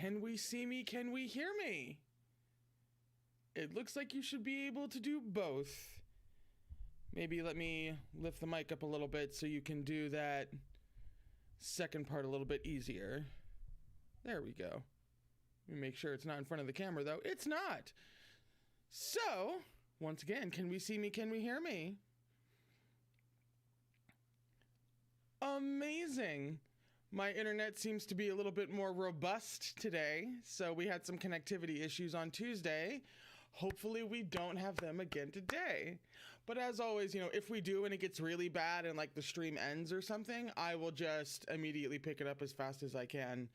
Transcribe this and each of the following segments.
Can we see me? Can we hear me? It looks like you should be able to do both. Maybe let me lift the mic up a little bit so you can do that second part a little bit easier. There we go. Let me make sure it's not in front of the camera, though. It's not. So, once again, can we see me? Can we hear me? Amazing. My internet seems to be a little bit more robust today, so we had some connectivity issues on Tuesday. Hopefully we don't have them again today. But as always, if we do and it gets really bad and like the stream ends or something, I will just immediately pick it up as fast as I can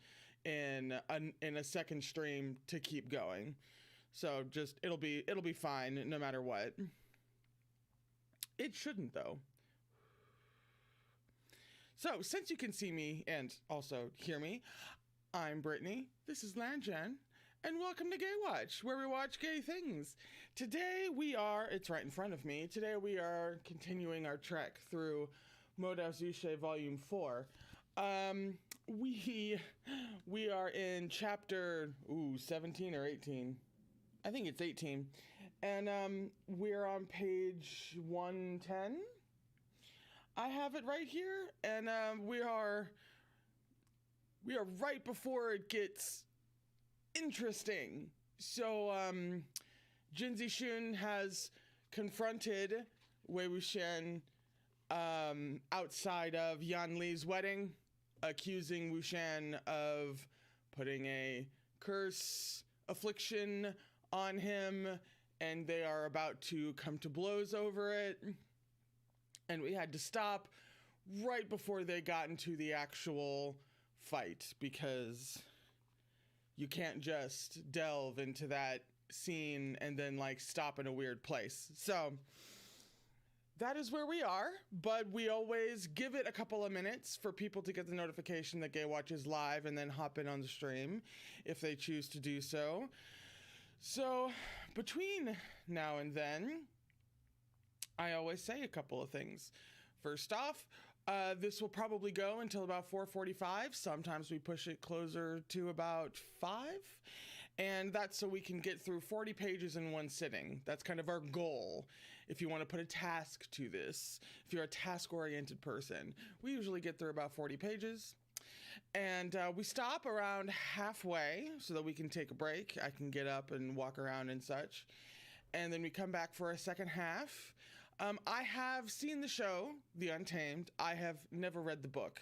in a second stream to keep going. So just it'll be fine no matter what. It shouldn't though. So, since you can see me and also hear me, I'm Brittany, this is Lanjan, and welcome to Gaywatch, where we watch gay things. Today it's right in front of me, today we are continuing our trek through Dao Zu Shi Volume 4. We are in chapter, 17 or 18. I think it's 18. And we're on page 110. I have it right here, and we are right before it gets interesting. So, Jiang Yanli has confronted Wei Wuxian outside of Yanli's wedding, accusing Wuxian of putting a curse, affliction on him, and they are about to come to blows over it. And we had to stop right before they got into the actual fight because you can't just delve into that scene and then stop in a weird place. So that is where we are, but we always give it a couple of minutes for people to get the notification that Gaywatch is live and then hop in on the stream if they choose to do so. So between now and then, I always say a couple of things. First off, this will probably go until about 4:45. Sometimes we push it closer to about 5. And that's so we can get through 40 pages in one sitting. That's kind of our goal. If you want to put a task to this, if you're a task-oriented person, we usually get through about 40 pages. And we stop around halfway so that we can take a break. I can get up and walk around and such. And then we come back for a second half. I have seen the show, The Untamed. I have never read the book.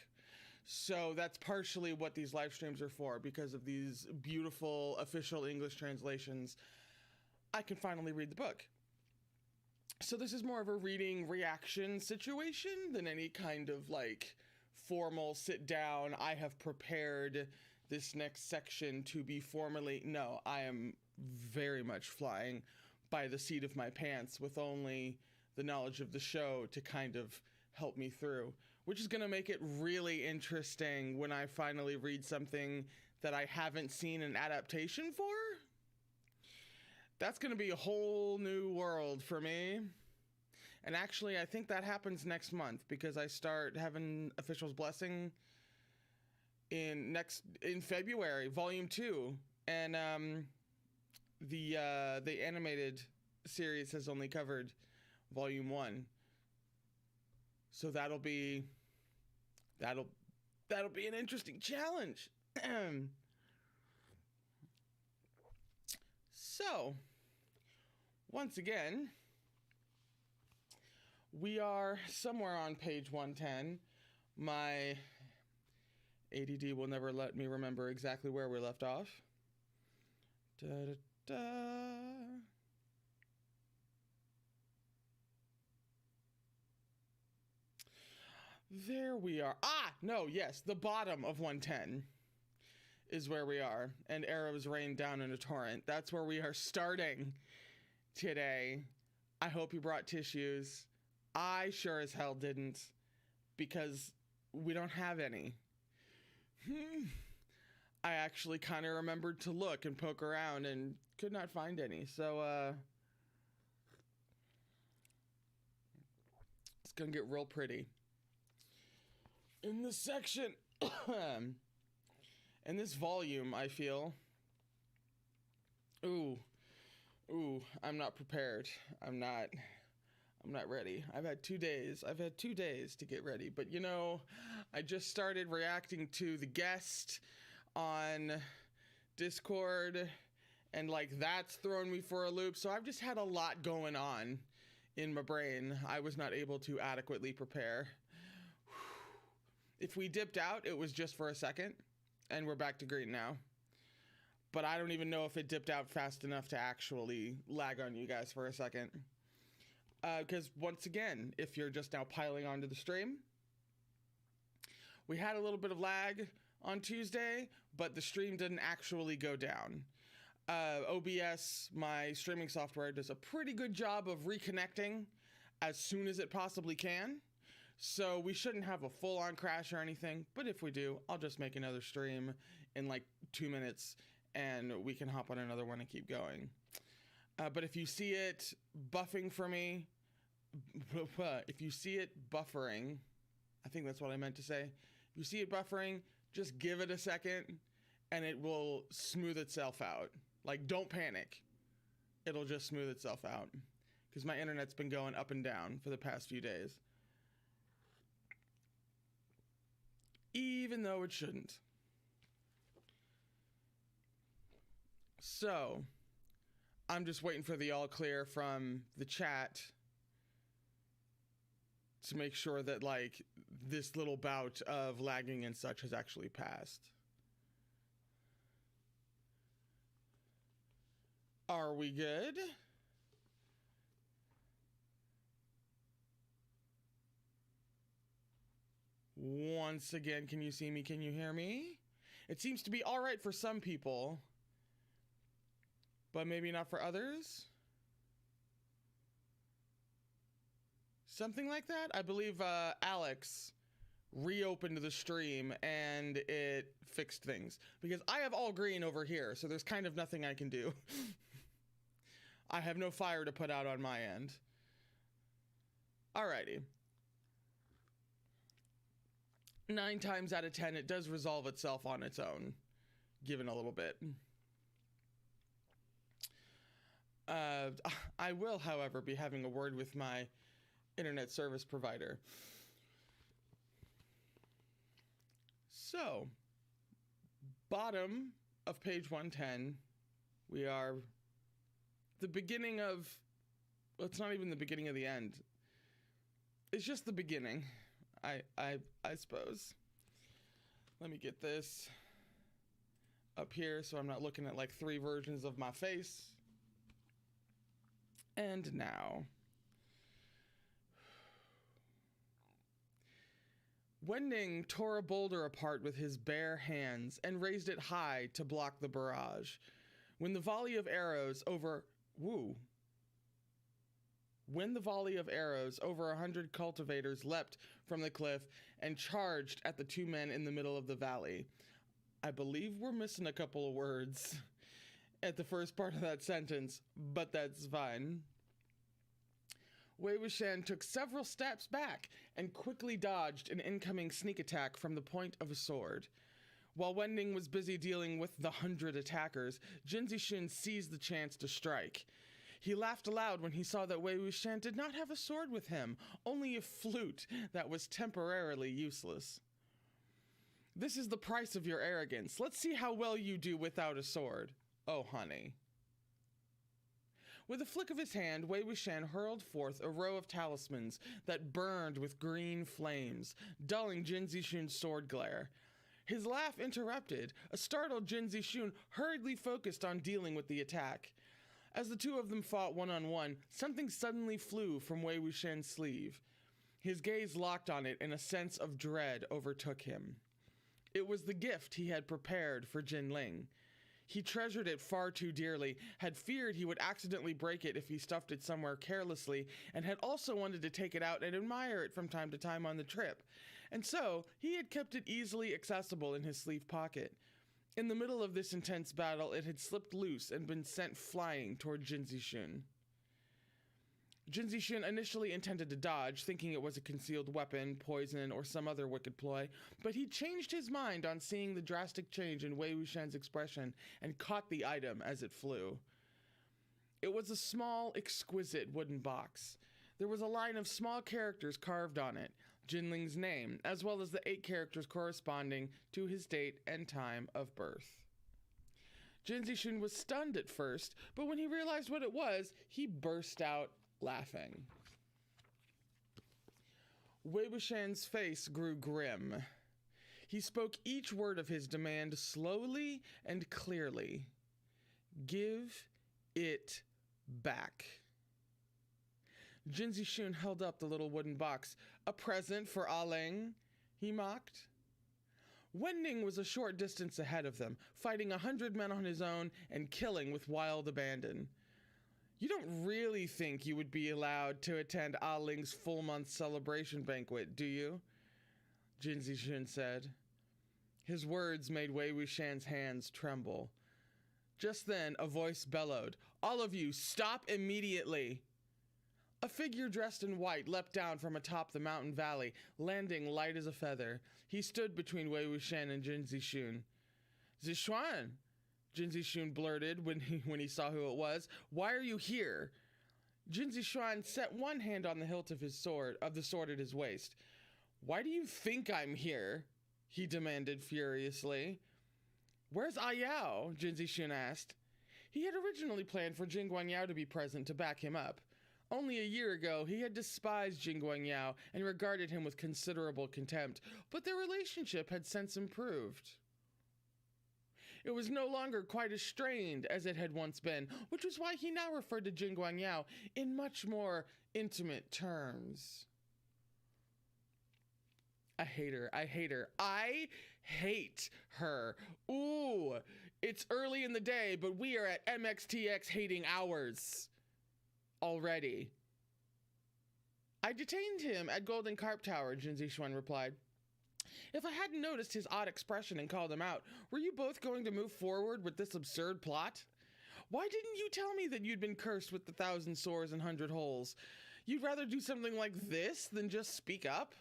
So that's partially what these live streams are for, because of these beautiful official English translations. I can finally read the book. So this is more of a reading reaction situation than any kind of formal sit down. I have prepared this next section to be formally. No, I am very much flying by the seat of my pants with only the knowledge of the show to kind of help me through, which is going to make it really interesting when I finally read something that I haven't seen an adaptation for. That's going to be a whole new world for me. And actually, I think that happens next month because I start having Official's Blessing in February, Volume 2. And the animated series has only covered Volume 1. So that'll be an interesting challenge. So, once again, we are somewhere on page 110. My ADD will never let me remember exactly where we left off. Da-da-da. There we are. Yes, the bottom of 110 is where we are, and arrows rain down in a torrent. That's where we are starting today. I hope you brought tissues. I sure as hell didn't, because we don't have any. I actually kind of remembered to look and poke around and could not find any, so it's gonna get real pretty in this section. And And this volume, I feel... Ooh, I'm not prepared. I'm not ready. I've had 2 days. I've had 2 days to get ready. But you know, I just started reacting to the guest on Discord, and like that's thrown me for a loop. So I've just had a lot going on in my brain. I was not able to adequately prepare. If we dipped out, it was just for a second, and we're back to green now. But I don't even know if it dipped out fast enough to actually lag on you guys for a second. Because once again, if you're just now piling onto the stream, we had a little bit of lag on Tuesday, but the stream didn't actually go down. OBS, my streaming software, does a pretty good job of reconnecting as soon as it possibly can. So we shouldn't have a full-on crash or anything, but if we do, I'll just make another stream in like 2 minutes and we can hop on another one and keep going. But if you see it buffing for me, if you see it buffering, I think that's what I meant to say. If you see it buffering, just give it a second and it will smooth itself out. Like, don't panic. It'll just smooth itself out because my internet's been going up and down for the past few days. Even though it shouldn't. So, I'm just waiting for the all clear from the chat to make sure that, like, this little bout of lagging and such has actually passed. Are we good? Once again, can you see me? Can you hear me? It seems to be all right for some people, but maybe not for others. Something like that. I believe Alex reopened the stream and it fixed things because I have all green over here, so there's kind of nothing I can do. I have no fire to put out on my end. Alrighty. 9 times out of 10, it does resolve itself on its own, given a little bit. I will, however, be having a word with my internet service provider. So, bottom of page 110, we are the beginning of, well, it's not even the beginning of the end. It's just the beginning, I suppose. Let me get this up here so I'm not looking at like 3 versions of my face. And now. Wending tore a boulder apart with his bare hands and raised it high to block the barrage. When the volley of arrows over 100 cultivators leapt from the cliff and charged at the 2 men in the middle of the valley. I believe we're missing a couple of words at the first part of that sentence, but that's fine. Wei Wuxian took several steps back and quickly dodged an incoming sneak attack from the point of a sword. While Wending was busy dealing with the 100 attackers, Jiang Yanli seized the chance to strike. He laughed aloud when he saw that Wei Wuxian did not have a sword with him, only a flute that was temporarily useless. "This is the price of your arrogance. Let's see how well you do without a sword. Oh, honey." With a flick of his hand, Wei Wuxian hurled forth a row of talismans that burned with green flames, dulling Jiang Yanli's sword glare. His laugh interrupted. A startled Jiang Yanli hurriedly focused on dealing with the attack. As the 2 of them fought one-on-one, something suddenly flew from Wei Wuxian's sleeve. His gaze locked on it and a sense of dread overtook him. It was the gift he had prepared for Jinling. He treasured it far too dearly, had feared he would accidentally break it if he stuffed it somewhere carelessly, and had also wanted to take it out and admire it from time to time on the trip. And so, he had kept it easily accessible in his sleeve pocket. In the middle of this intense battle, it had slipped loose and been sent flying toward Jiang Yanli. Jin Zixun initially intended to dodge, thinking it was a concealed weapon, poison, or some other wicked ploy, but he changed his mind on seeing the drastic change in Wei Wuxian's expression and caught the item as it flew. It was a small, exquisite wooden box. There was a line of small characters carved on it, Jinling's name, as well as the 8 characters corresponding to his date and time of birth. Jin Zixun was stunned at first, but when he realized what it was, he burst out laughing. Wei Wuxian's face grew grim. He spoke each word of his demand slowly and clearly. Give it back. Jin Zixun held up the little wooden box. A present for Ah Ling, he mocked. Wen Ning was a short distance ahead of them, fighting 100 men on his own and killing with wild abandon. You don't really think you would be allowed to attend Ah Ling's full-month celebration banquet, do you? Jin Zixun said. His words made Wei Wuxian's hands tremble. Just then, a voice bellowed, "All of you, stop immediately!" A figure dressed in white leapt down from atop the mountain valley, landing light as a feather. He stood between Wei Wuxian and Jin Zixun. "Zixuan," Jin Zixun blurted when he saw who it was. "Why are you here?" Jin Zixuan set one hand on the hilt of the sword at his waist. "Why do you think I'm here?" he demanded furiously. "Where's Ah Yao?" Jin Zixun asked. He had originally planned for Jing Guangyao to be present to back him up. Only a year ago, he had despised Jing Guangyao and regarded him with considerable contempt, but their relationship had since improved. It was no longer quite as strained as it had once been, which was why he now referred to Jing Guangyao in much more intimate terms. I hate her. I hate her. Ooh, it's early in the day, but we are at MXTX hating hours already. "I detained him at Golden Carp Tower," Jin Zixuan replied. "If I hadn't noticed his odd expression and called him out, were you both going to move forward with this absurd plot? Why didn't you tell me that you'd been cursed with the 1,000 sores and 100 holes? You'd rather do something like this than just speak up?"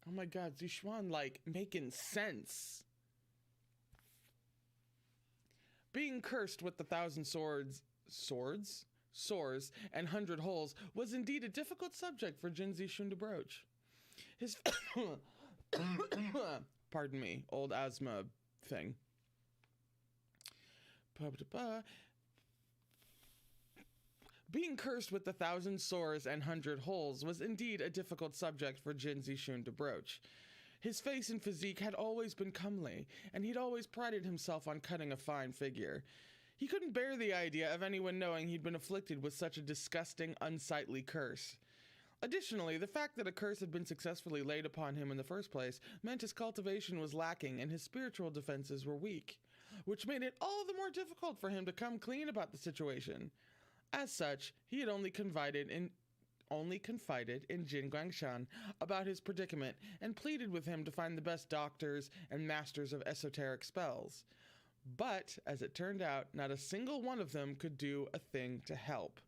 Oh my god, Zixuan, making sense. Being cursed with the 1,000 sores and 100 holes was indeed a difficult subject for Jin Zixun to broach. His pardon me, old asthma thing. Being cursed with the 1,000 sores and 100 holes was indeed a difficult subject for Jin Zixun to broach. His face and physique had always been comely, and he'd always prided himself on cutting a fine figure. He couldn't bear the idea of anyone knowing he'd been afflicted with such a disgusting, unsightly curse. Additionally, the fact that a curse had been successfully laid upon him in the first place meant his cultivation was lacking and his spiritual defenses were weak, which made it all the more difficult for him to come clean about the situation. As such, he had only confided in Jin Guangshan about his predicament and pleaded with him to find the best doctors and masters of esoteric spells. But, as it turned out, not a single one of them could do a thing to help.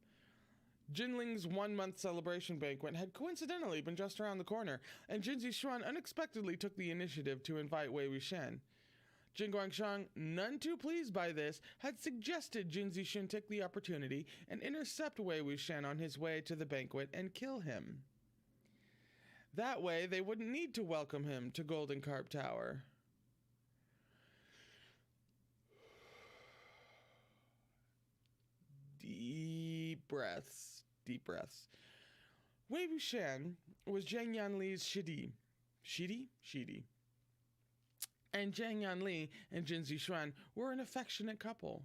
Jinling's 1-month celebration banquet had coincidentally been just around the corner, and Jin Zixuan unexpectedly took the initiative to invite Wei Wuxian. Jin Guangshang, none too pleased by this, had suggested Jin Zixun take the opportunity and intercept Wei Wuxian on his way to the banquet and kill him. That way, they wouldn't need to welcome him to Golden Carp Tower. Deep breaths. Wei Wuxian was Jiang Yanli's shidi. Shidi. And Jiang Yanli and Jin Zixuan were an affectionate couple.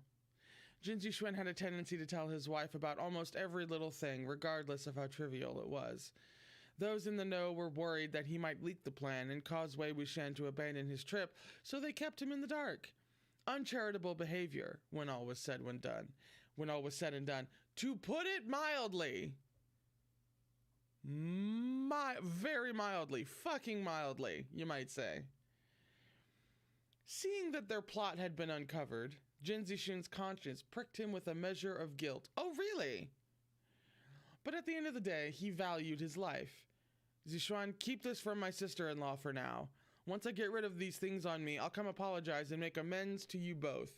Jin Zixuan had a tendency to tell his wife about almost every little thing, regardless of how trivial it was. Those in the know were worried that he might leak the plan and cause Wei Wuxian to abandon his trip, so they kept him in the dark. Uncharitable behavior, when all was said and done, to put it mildly. Very mildly, fucking mildly, you might say. Seeing that their plot had been uncovered, Jin Zixun's conscience pricked him with a measure of guilt. Oh, really? But at the end of the day, he valued his life. Zishuan, keep this from my sister-in-law for now. Once I get rid of these things on me, I'll come apologize and make amends to you both.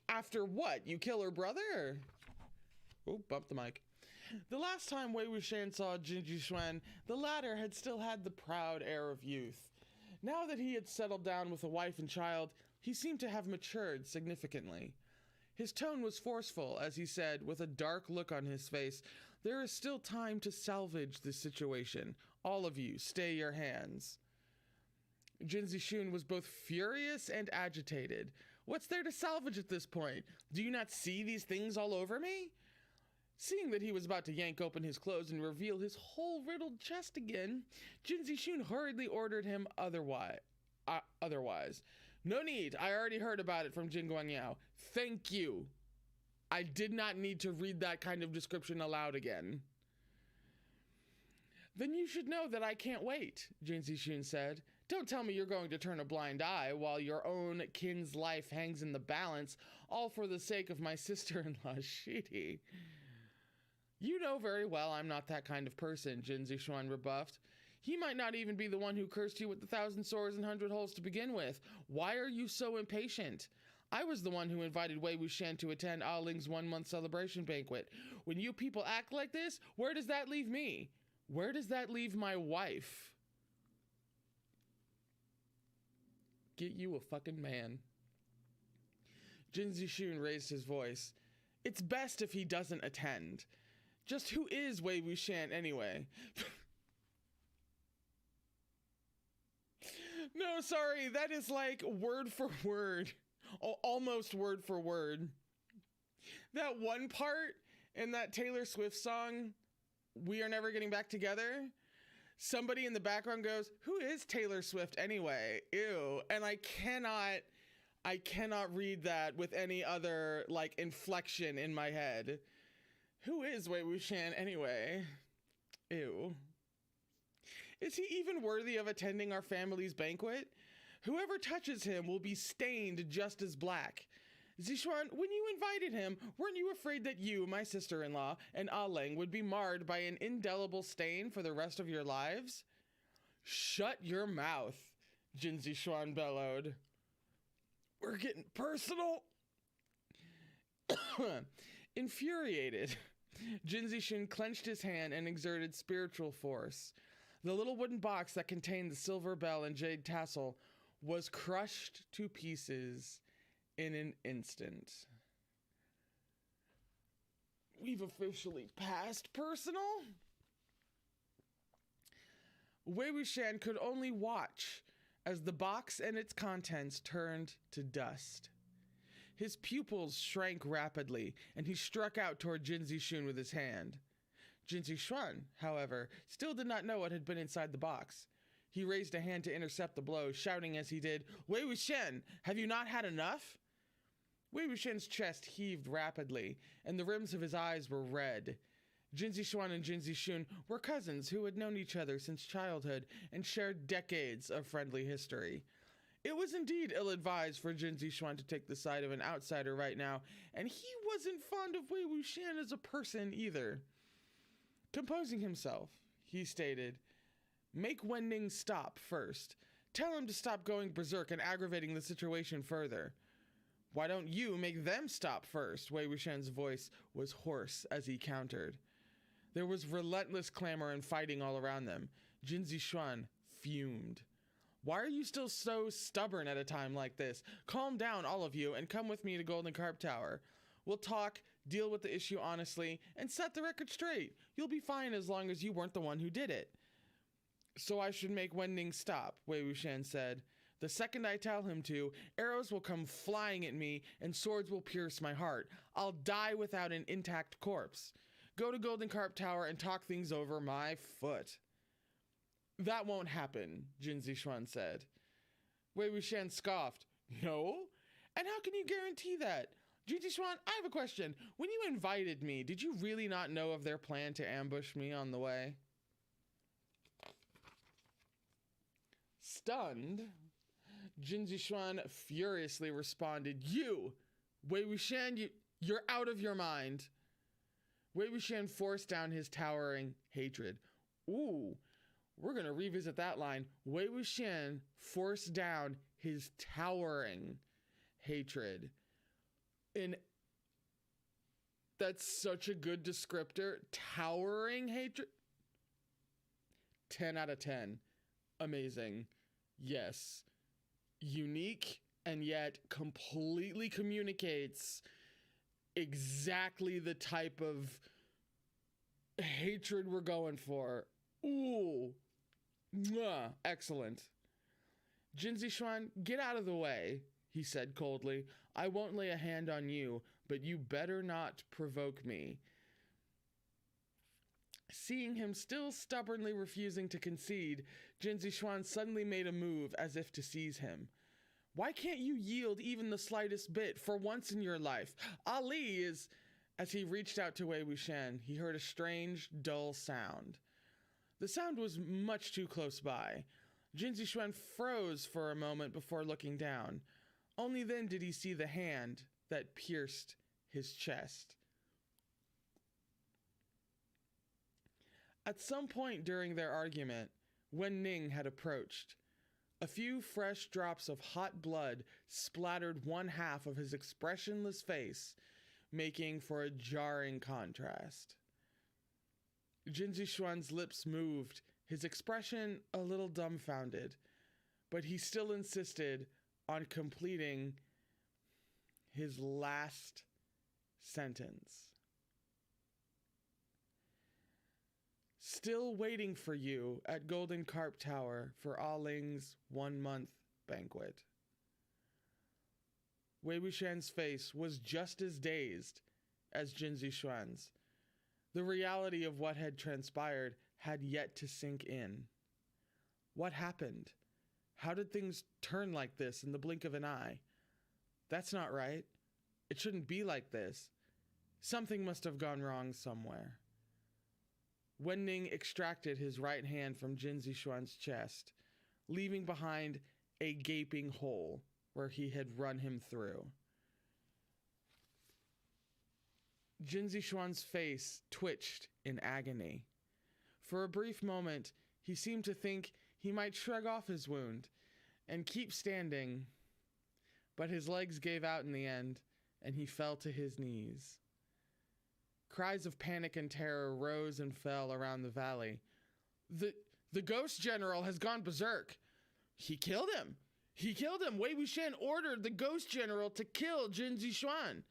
After what? You kill her brother? Oh, bump the mic. The last time Wei Wuxian saw Jin Zishuan, the latter had still had the proud air of youth. Now that he had settled down with a wife and child, he seemed to have matured significantly. His tone was forceful as he said, with a dark look on his face, "There is still time to salvage this situation. All of you, stay your hands." Jin Zishun was both furious and agitated. What's there to salvage at this point? Do you not see these things all over me? Seeing that he was about to yank open his clothes and reveal his whole riddled chest again, Jin Zishun hurriedly ordered him otherwise. No need. I already heard about it from Jin Guanyao. Thank you. I did not need to read that kind of description aloud again. Then you should know that I can't wait, Jin Zishun said. Don't tell me you're going to turn a blind eye while your own kin's life hangs in the balance, all for the sake of my sister-in-law, Shidi. You know very well I'm not that kind of person, Jin Zishuan rebuffed. He might not even be the one who cursed you with 1,000 sores and 100 holes to begin with. Why are you so impatient? I was the one who invited Wei Wuxian to attend Ah Ling's 1-month celebration banquet. When you people act like this, where does that leave me? Where does that leave my wife? Get you a fucking man. Jin Zishun raised his voice. It's best if he doesn't attend. Just who is Wei Wuxian anyway? No, sorry, that is like word for word. Almost word for word. That one part in that Taylor Swift song, We Are Never Getting Back Together, somebody in the background goes, who is Taylor Swift anyway? Ew. And I cannot read that with any other like inflection in my head. Who is Wei Wuxian anyway? Ew. Is he even worthy of attending our family's banquet? Whoever touches him will be stained just as black. Zishuan, when you invited him, weren't you afraid that you, my sister-in-law, and Ah Ling would be marred by an indelible stain for the rest of your lives? Shut your mouth, Jin Zishuan bellowed. We're getting personal. Infuriated, Jin Zishun clenched his hand and exerted spiritual force. The little wooden box that contained the silver bell and jade tassel was crushed to pieces in an instant. We've officially passed personal? Wei Wuxian could only watch as the box and its contents turned to dust. His pupils shrank rapidly, and he struck out toward Jin Zishun with his hand. Jin Zishuan, however, still did not know what had been inside the box. He raised a hand to intercept the blow, shouting as he did, Wei Wuxian, have you not had enough? Wei Wuxian's chest heaved rapidly, and the rims of his eyes were red. Jin Zishuan and Jin Zishun were cousins who had known each other since childhood and shared decades of friendly history. It was indeed ill-advised for Jin Zishuan to take the side of an outsider right now, and he wasn't fond of Wei Wuxian as a person either. Composing himself, he stated, Make Wenning stop first. Tell him to stop going berserk and aggravating the situation further. Why don't you make them stop first? Wei Wuxian's voice was hoarse as he countered. There was relentless clamor and fighting all around them. Jin Zishuan fumed. Why are you still so stubborn at a time like this? Calm down, all of you, and come with me to Golden Carp Tower. We'll talk, deal with the issue honestly, and set the record straight. You'll be fine as long as you weren't the one who did it. So I should make Wenning stop, Wei Wuxian said. The second I tell him to, arrows will come flying at me and swords will pierce my heart. I'll die without an intact corpse. Go to Golden Carp Tower and talk things over my foot. That won't happen, Jin Zishuan said. Wei Wuxian scoffed. No? And how can you guarantee that? Jin Zishuan, I have a question. When you invited me, did you really not know of their plan to ambush me on the way? Stunned, Jin Zishuan furiously responded, You! Wei Wuxian, you're out of your mind. Wei Wuxian forced down his towering hatred. Ooh, we're going to revisit that line. Wei Wuxian forced down his towering hatred. That's such a good descriptor. Towering hatred. 10 out of 10. Amazing. Yes. Unique, and yet completely communicates exactly the type of hatred we're going for. Ooh. Mwah. Excellent. Jin Zixuan, get out of the way, he said coldly. I won't lay a hand on you, but you better not provoke me. Seeing him still stubbornly refusing to concede, Jin Zixuan suddenly made a move as if to seize him. Why can't you yield even the slightest bit for once in your life? Ali is... As he reached out to Wei Wuxian, he heard a strange, dull sound. The sound was much too close by. Jin Zixuan froze for a moment before looking down. Only then did he see the hand that pierced his chest. At some point during their argument, Wen Ning had approached. A few fresh drops of hot blood splattered one half of his expressionless face, making for a jarring contrast. Jin Zixuan's lips moved, his expression a little dumbfounded, but he still insisted on completing his last sentence. Still waiting for you at Golden Carp Tower for Ah Ling's 1-month banquet. Wei Wuxian's face was just as dazed as Jin Zixuan's. The reality of what had transpired had yet to sink in. What happened? How did things turn like this in the blink of an eye? That's not right. It shouldn't be like this. Something must have gone wrong somewhere. Wen Ning extracted his right hand from Jin Zixuan's chest, leaving behind a gaping hole where he had run him through. Jin Zixuan's face twitched in agony. For a brief moment, he seemed to think he might shrug off his wound and keep standing, but his legs gave out in the end, and he fell to his knees. Cries of panic and terror rose and fell around the valley. The ghost general has gone berserk. He killed him. He killed him. Wei Wuxian ordered the ghost general to kill Jin Zixuan.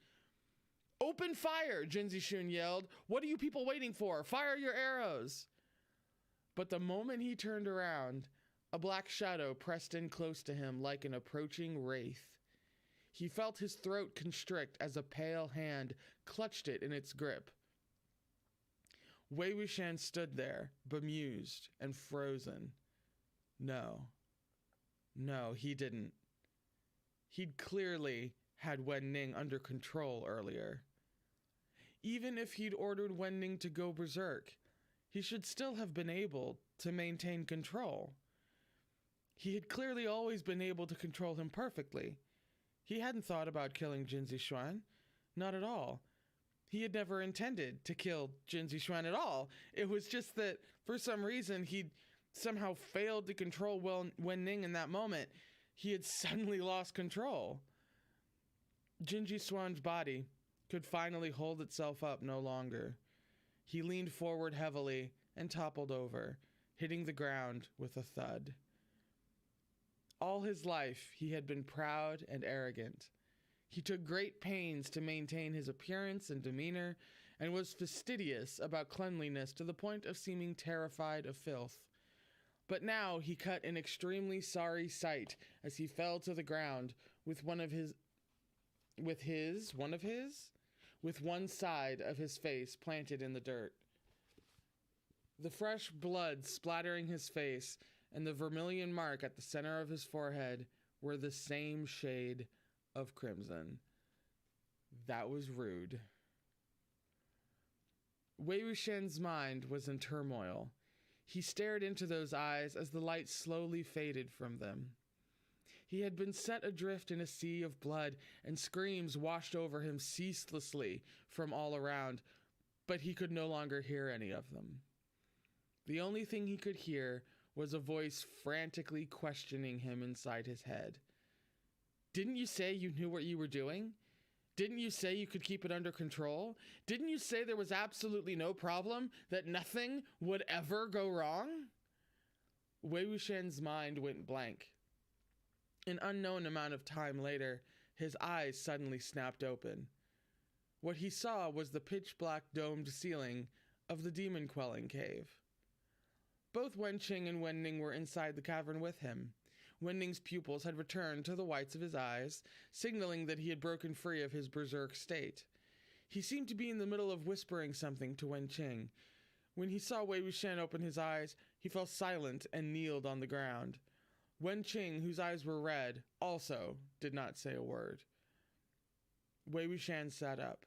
Open fire, Jin Zixuan yelled. What are you people waiting for? Fire your arrows. But the moment he turned around, a black shadow pressed in close to him like an approaching wraith. He felt his throat constrict as a pale hand clutched it in its grip. Wei Wuxian stood there, bemused and frozen. No, he didn't. He'd clearly had Wen Ning under control earlier. Even if he'd ordered Wen Ning to go berserk, he should still have been able to maintain control. He had clearly always been able to control him perfectly. He hadn't thought about killing Jin Zixuan. Not at all. He had never intended to kill Jin Zixuan at all. It was just that, for some reason, he'd somehow failed to control Wen Ning in that moment. He had suddenly lost control. Jin Zixuan's body could finally hold itself up no longer. He leaned forward heavily and toppled over, hitting the ground with a thud. All his life, he had been proud and arrogant. He took great pains to maintain his appearance and demeanor, and was fastidious about cleanliness to the point of seeming terrified of filth. But now he cut an extremely sorry sight as he fell to the ground with one side of his face planted in the dirt. The fresh blood splattering his face and the vermilion mark at the center of his forehead were the same shade of crimson. That was rude. Wei Wuxian's mind was in turmoil. He stared into those eyes as the light slowly faded from them. He had been set adrift in a sea of blood, and screams washed over him ceaselessly from all around. but he could no longer hear any of them. The only thing he could hear was a voice frantically questioning him inside his head. Didn't you say you knew what you were doing? Didn't you say you could keep it under control? Didn't you say there was absolutely no problem, that nothing would ever go wrong? Wei Wuxian's mind went blank. An unknown amount of time later, his eyes suddenly snapped open. What he saw was the pitch-black domed ceiling of the demon-quelling cave. Both Wenqing and Wenning were inside the cavern with him. Wenning's pupils had returned to the whites of his eyes, signaling that he had broken free of his berserk state. He seemed to be in the middle of whispering something to Wenqing. When he saw Wei Wuxian open his eyes, he fell silent and kneeled on the ground. Wenqing, whose eyes were red, also did not say a word. Wei Wuxian sat up.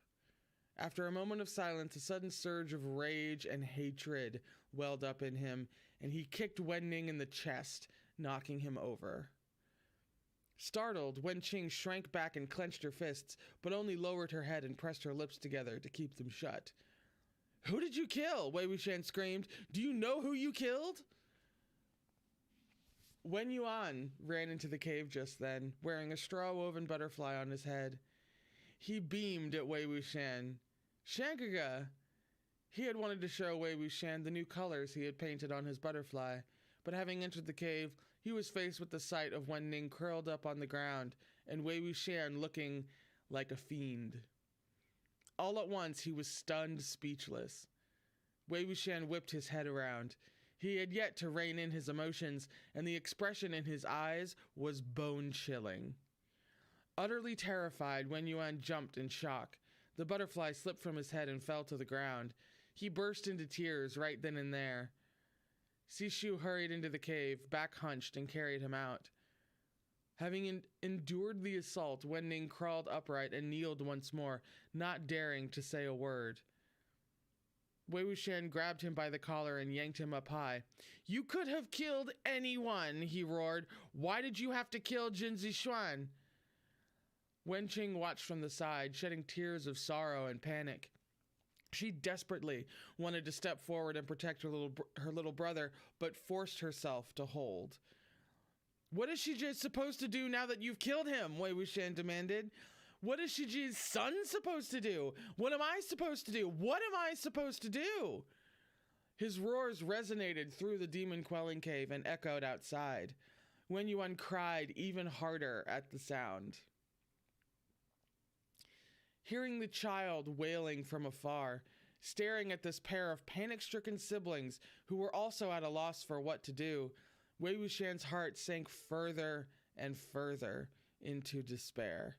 After a moment of silence, a sudden surge of rage and hatred welled up in him, and he kicked Wenning in the chest, knocking him over. Startled, Wenqing shrank back and clenched her fists, but only lowered her head and pressed her lips together to keep them shut. "Who did you kill?" Wei Wuxian screamed. "Do you know who you killed?" Wen Yuan ran into the cave just then, wearing a straw-woven butterfly on his head. He beamed at Wei Wuxian. "Shangaga!" He had wanted to show Wei Wuxian the new colors he had painted on his butterfly, but having entered the cave, he was faced with the sight of Wenning curled up on the ground and Wei Wuxian looking like a fiend. All at once, he was stunned speechless. Wei Wuxian whipped his head around. He had yet to rein in his emotions, and the expression in his eyes was bone-chilling. Utterly terrified, Wen Yuan jumped in shock. The butterfly slipped from his head and fell to the ground. He burst into tears right then and there. Sishu hurried into the cave, back hunched, and carried him out. Having endured the assault, Wenning crawled upright and kneeled once more, not daring to say a word. Wei Wuxian grabbed him by the collar and yanked him up high. "You could have killed anyone," he roared. "Why did you have to kill Jin Zixuan?" Wenqing watched from the side, shedding tears of sorrow and panic. She desperately wanted to step forward and protect her little brother, but forced herself to hold. "What is Shiji's supposed to do now that you've killed him?" Wei Wuxian demanded. "What is Shiji's son supposed to do? What am I supposed to do? What am I supposed to do?" His roars resonated through the demon-quelling cave and echoed outside. Wen Yuan cried even harder at the sound. Hearing the child wailing from afar, staring at this pair of panic-stricken siblings who were also at a loss for what to do, Wei Wuxian's heart sank further and further into despair.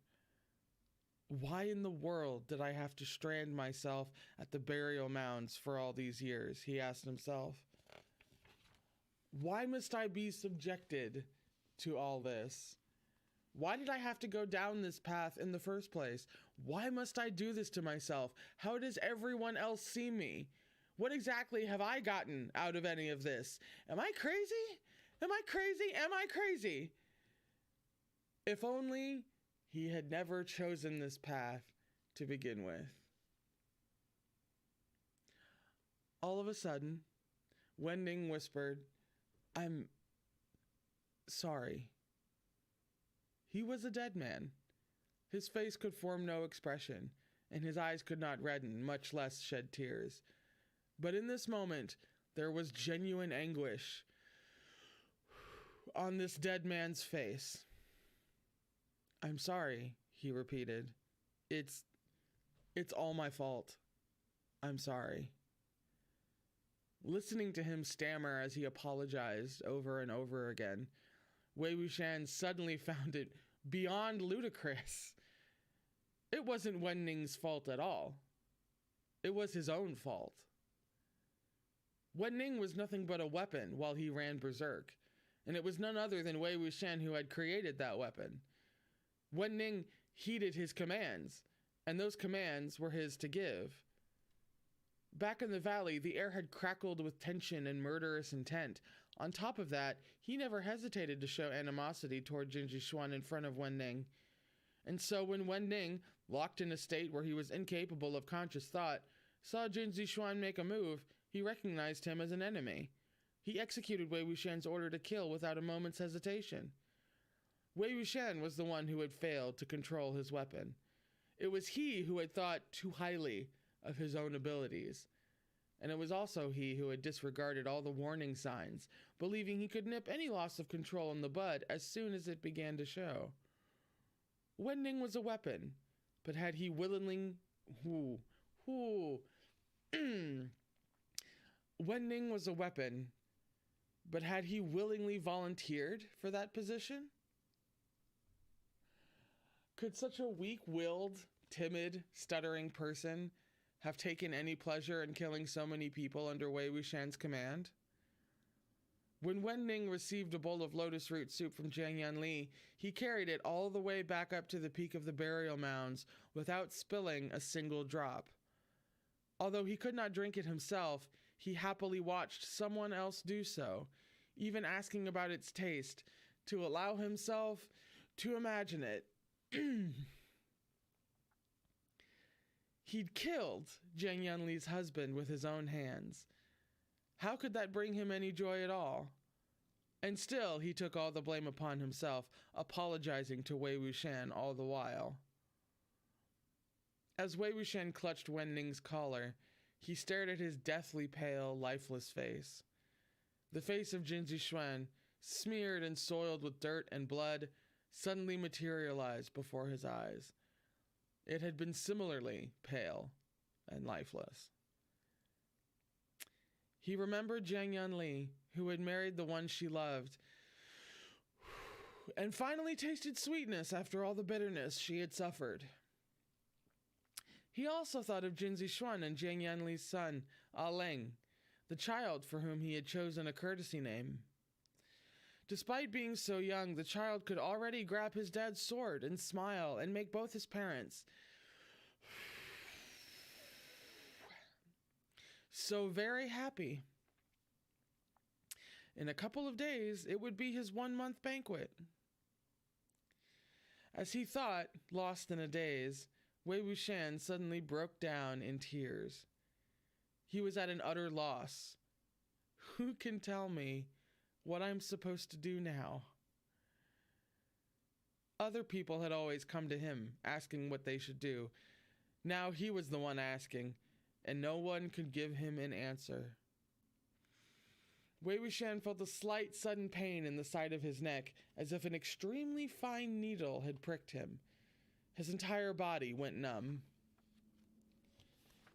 Why in the world did I have to strand myself at the burial mounds for all these years? He asked himself. Why must I be subjected to all this? Why did I have to go down this path in the first place? Why must I do this to myself? How does everyone else see me? What exactly have I gotten out of any of this? Am I crazy? Am I crazy? Am I crazy? If only he had never chosen this path to begin with. All of a sudden, Wenning whispered, "I'm sorry." He was a dead man. His face could form no expression, and his eyes could not redden, much less shed tears. But in this moment, there was genuine anguish on this dead man's face. "I'm sorry," he repeated. It's all my fault. I'm sorry." Listening to him stammer as he apologized over and over again, Wei Wuxian suddenly found it beyond ludicrous. It wasn't Wenning's fault at all. It was his own fault. Wenning was nothing but a weapon while he ran berserk, and it was none other than Wei Wuxian who had created that weapon. Wenning heeded his commands, and those commands were his to give. Back in the valley, the air had crackled with tension and murderous intent. On top of that, he never hesitated to show animosity toward Jin Zixuan in front of Wenning. And so when Wenning, locked in a state where he was incapable of conscious thought, saw Jin Zixuan make a move, he recognized him as an enemy. He executed Wei Wuxian's order to kill without a moment's hesitation. Wei Wuxian was the one who had failed to control his weapon. It was he who had thought too highly of his own abilities. And it was also he who had disregarded all the warning signs, believing he could nip any loss of control in the bud as soon as it began to show. Wenning was a weapon, but had he willingly... Wenning was a weapon, but had he willingly volunteered for that position? Could such a weak-willed, timid, stuttering person have taken any pleasure in killing so many people under Wei Wuxian's command? When Wenning received a bowl of lotus root soup from Jiang Yanli, he carried it all the way back up to the peak of the burial mounds without spilling a single drop. Although he could not drink it himself, he happily watched someone else do so, even asking about its taste, to allow himself to imagine it. He'd killed Jiang Yanli's husband with his own hands. How could that bring him any joy at all? And still he took all the blame upon himself, apologizing to Wei Wuxian all the while. As Wei Wuxian clutched Wenning's collar, he stared at his deathly pale, lifeless face. The face of Jin Zixuan, smeared and soiled with dirt and blood, suddenly materialized before his eyes. It had been similarly pale and lifeless. He remembered Jiang Yanli, who had married the one she loved, and finally tasted sweetness after all the bitterness she had suffered. He also thought of Jin Zixuan and Jiang Yanli's son, Leng, the child for whom he had chosen a courtesy name. Despite being so young, the child could already grab his dad's sword and smile and make both his parents so very happy. In a couple of days, it would be his 1-month banquet. As he thought, lost in a daze, Wei Wuxian suddenly broke down in tears. He was at an utter loss. Who can tell me what I'm supposed to do now? Other people had always come to him, asking what they should do. Now he was the one asking, and no one could give him an answer. Wei Wuxian felt a slight sudden pain in the side of his neck, as if an extremely fine needle had pricked him. His entire body went numb.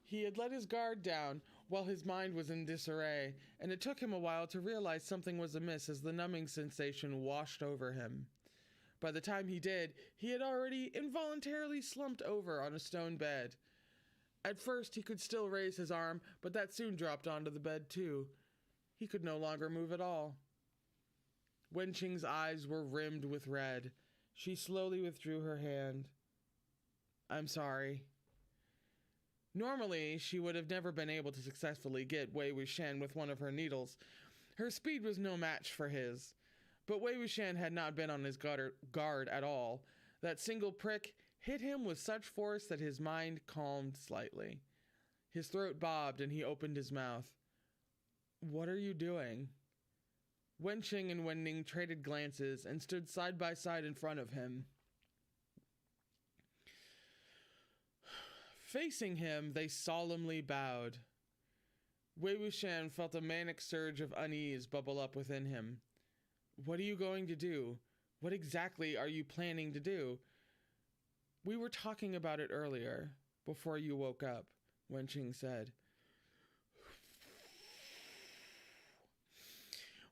He had let his guard down while his mind was in disarray, and it took him a while to realize something was amiss as the numbing sensation washed over him. By the time he did, he had already involuntarily slumped over on a stone bed. At first, he could still raise his arm, but that soon dropped onto the bed too. He could no longer move at all. Wenqing's eyes were rimmed with red. She slowly withdrew her hand. "I'm sorry." Normally, she would have never been able to successfully get Wei Wuxian with one of her needles. Her speed was no match for his. But Wei Wuxian had not been on his guard at all. That single prick hit him with such force that his mind calmed slightly. His throat bobbed and he opened his mouth. "What are you doing?" Wenqing and Wenning traded glances and stood side by side in front of him. Facing him, they solemnly bowed. Wei Wuxian felt a manic surge of unease bubble up within him. "What are you going to do? What exactly are you planning to do?" "We were talking about it earlier, before you woke up," Wenqing said.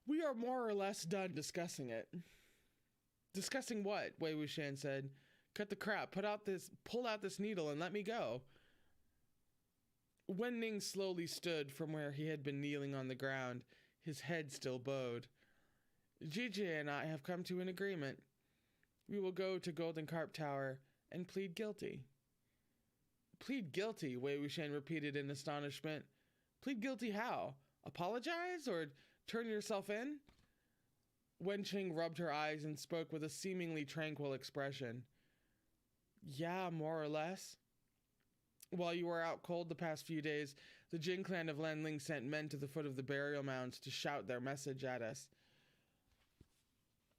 "We are more or less done discussing it." "Discussing what?" Wei Wuxian said. "Cut the crap, pull out this needle and let me go." Wenning slowly stood from where he had been kneeling on the ground, his head still bowed. "Gigi and I have come to an agreement. We will go to Golden Carp Tower and plead guilty." "Plead guilty?" Wei Wuxian repeated in astonishment. "Plead guilty how? Apologize or turn yourself in?" Wenqing rubbed her eyes and spoke with a seemingly tranquil expression. "Yeah, more or less." While you were out cold the past few days, the Jin clan of Lanling sent men to the foot of the burial mounds to shout their message at us.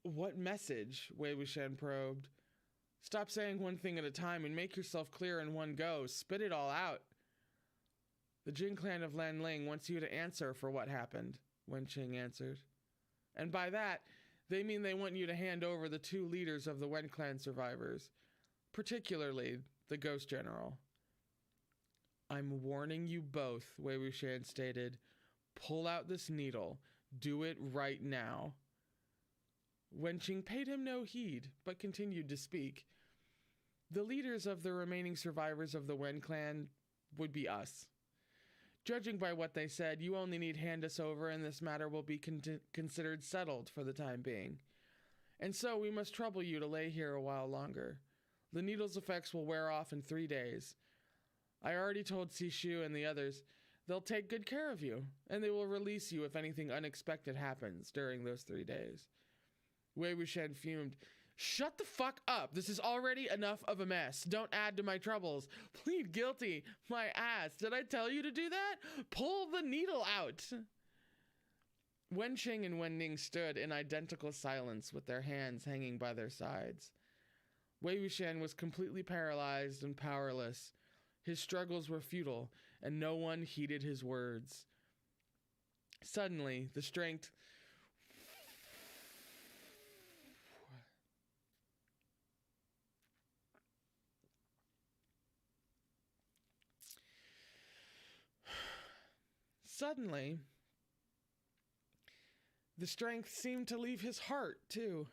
What message? Wei Wuxian probed. Stop saying one thing at a time and make yourself clear in one go. Spit it all out. The Jin clan of Lanling wants you to answer for what happened, Wenqing answered. And by that, they mean they want you to hand over the 2 leaders of the Wen clan survivors, particularly the Ghost General. I'm warning you both, Wei Wuxian stated. Pull out this needle. Do it right now. Wenqing paid him no heed, but continued to speak. The leaders of the remaining survivors of the Wen clan would be us. Judging by what they said, you only need hand us over and this matter will be considered settled for the time being. And so we must trouble you to lay here a while longer. The needle's effects will wear off in 3 days. I already told Sishu and the others they'll take good care of you, and they will release you if anything unexpected happens during those 3 days. Wei Wuxian fumed. Shut the fuck up. This is already enough of a mess. Don't add to my troubles. Plead guilty. My ass. Did I tell you to do that? Pull the needle out. Wenqing and Wenning stood in identical silence with their hands hanging by their sides. Wei Wuxian was completely paralyzed and powerless. His struggles were futile, and no one heeded his words. Suddenly, the strength... Suddenly, the strength seemed to leave his heart, too.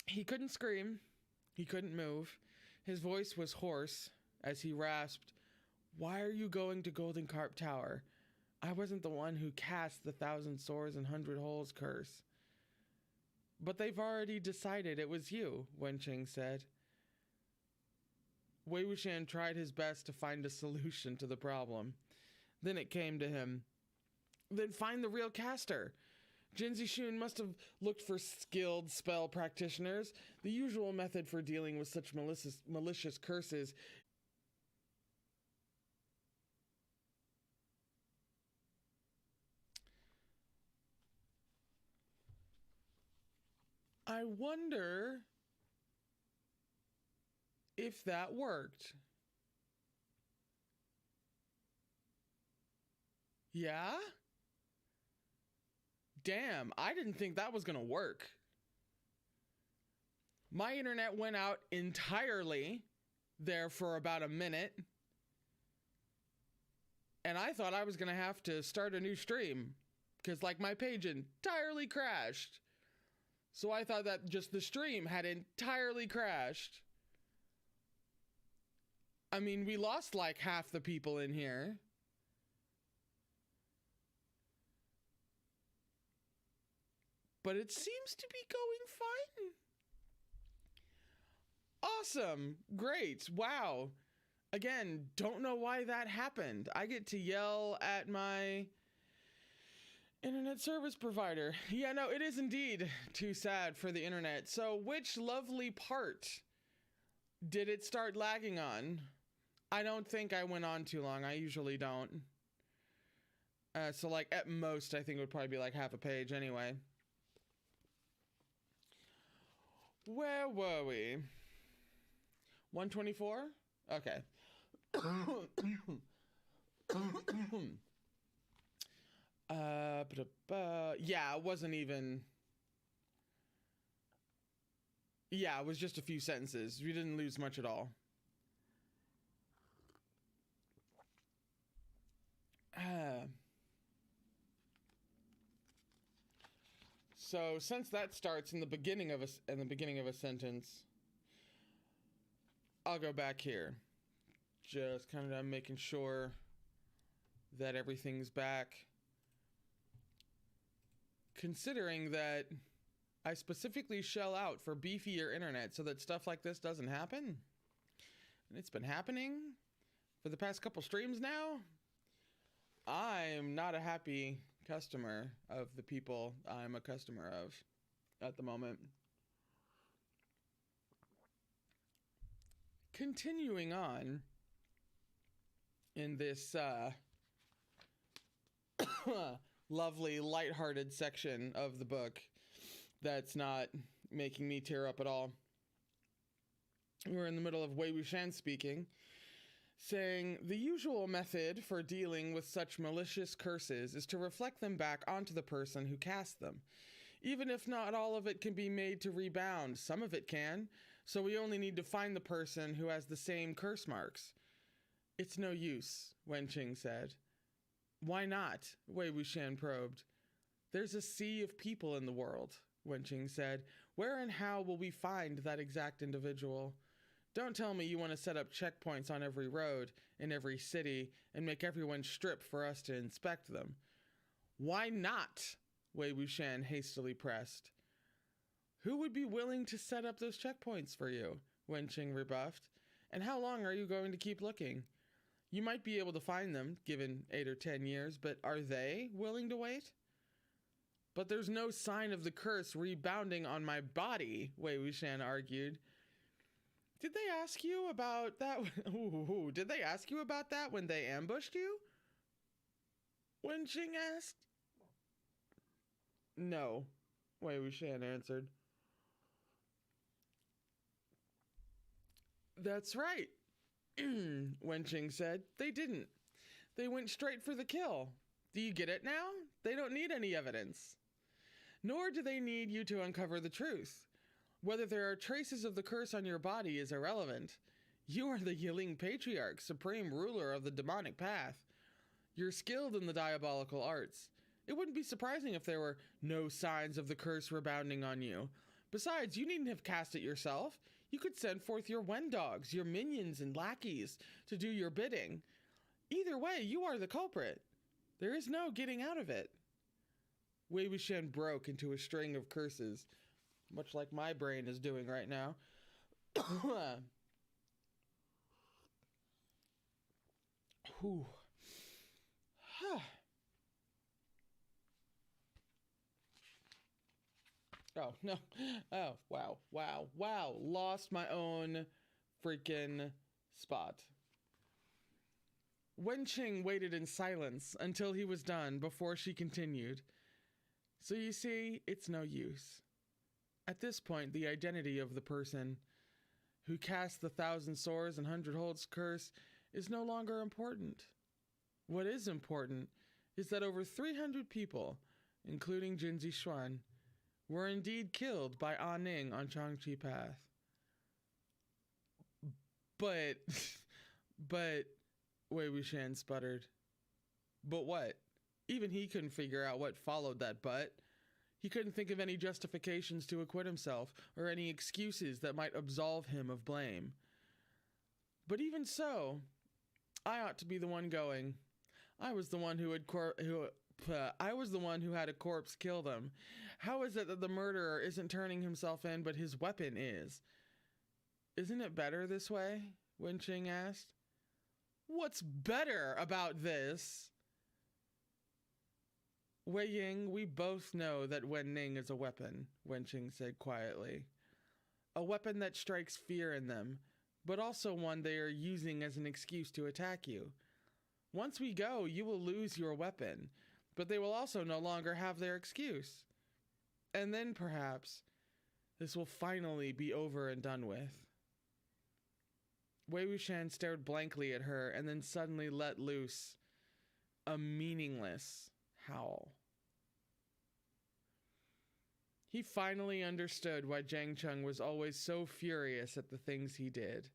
He couldn't scream. He couldn't move. His voice was hoarse as he rasped, Why are you going to Golden Carp Tower? I wasn't the one who cast the 1,000 sores and 100 holes curse. But they've already decided it was you, Wenqing said. Wei Wuxian tried his best to find a solution to the problem. Then it came to him. Then find the real caster. Jin Zixun must have looked for skilled spell practitioners. The usual method for dealing with such malicious curses. I wonder if that worked. Yeah? Damn, I didn't think that was gonna work. My internet went out entirely there for about a minute. And I thought I was gonna have to start a new stream. Because like my page entirely crashed. So I thought that just the stream had entirely crashed. I mean, we lost like half the people in here. But it seems to be going fine. Awesome. Great. Wow. Again, don't know why that happened. I get to yell at my internet service provider. Yeah, no, it is indeed too sad for the internet. So which lovely part did it start lagging on? I don't think I went on too long. I usually don't. So like at most, I think it would probably be like half a page anyway. Where were we? 124? Okay. Yeah, it wasn't even... Yeah, it was just a few sentences. We didn't lose much at all. So since that starts in the beginning of a sentence, I'll go back here. Just kind of making sure that everything's back. Considering that I specifically shell out for beefier internet so that stuff like this doesn't happen. And it's been happening for the past couple streams now. I'm not a happy customer of the people I'm a customer of at the moment. continuing on in this lovely, lighthearted section of the book that's not making me tear up at all. We're in the middle of Wei Wuxian speaking, saying, the usual method for dealing with such malicious curses is to reflect them back onto the person who cast them. Even if not all of it can be made to rebound, some of it can, so we only need to find the person who has the same curse marks. It's no use, Wenqing said. Why not? Wei Wuxian probed. There's a sea of people in the world, Wenqing said. Where and how will we find that exact individual? Don't tell me you want to set up checkpoints on every road, in every city, and make everyone strip for us to inspect them. Why not? Wei Wuxian hastily pressed. Who would be willing to set up those checkpoints for you? Wenqing rebuffed. And how long are you going to keep looking? You might be able to find them, given 8 or 10 years, but are they willing to wait? But there's no sign of the curse rebounding on my body, Wei Wuxian argued. Did they ask you about that? Did they ask you about that when they ambushed you? Wenqing asked. No, Wei Wuxian answered. That's right, Wenqing said. They didn't. They went straight for the kill. Do you get it now? They don't need any evidence. Nor do they need you to uncover the truth. Whether there are traces of the curse on your body is irrelevant. You are the Yiling Patriarch, supreme ruler of the demonic path. You're skilled in the diabolical arts. It wouldn't be surprising if there were no signs of the curse rebounding on you. Besides, you needn't have cast it yourself. You could send forth your wen dogs, your minions and lackeys to do your bidding. Either way, you are the culprit. There is no getting out of it. Wei Wuxian broke into a string of curses, much like my brain is doing right now. Oh, no. Oh, wow. Lost my own freaking spot. Wenqing waited in silence until he was done before she continued. So you see, it's no use. At this point, the identity of the person who cast the 1,000 swords and 100 holds curse is no longer important. What is important is that over 300 people, including Jinzi Xuan, were indeed killed by Ning on Changqi Path. But, Wei Wuxian sputtered. But what? Even he couldn't figure out what followed that but. He couldn't think of any justifications to acquit himself, or any excuses that might absolve him of blame. But even so, I ought to be the one going. I was the one who had a corpse kill them. How is it that the murderer isn't turning himself in, but his weapon is? Isn't it better this way? Wenqing asked. What's better about this? Wei Ying, we both know that Wen Ning is a weapon, Wenqing said quietly. A weapon that strikes fear in them, but also one they are using as an excuse to attack you. Once we go, you will lose your weapon, but they will also no longer have their excuse. And then perhaps this will finally be over and done with. Wei Wuxian stared blankly at her and then suddenly let loose a meaningless howl. He finally understood why Jiang Cheng was always so furious at the things he did,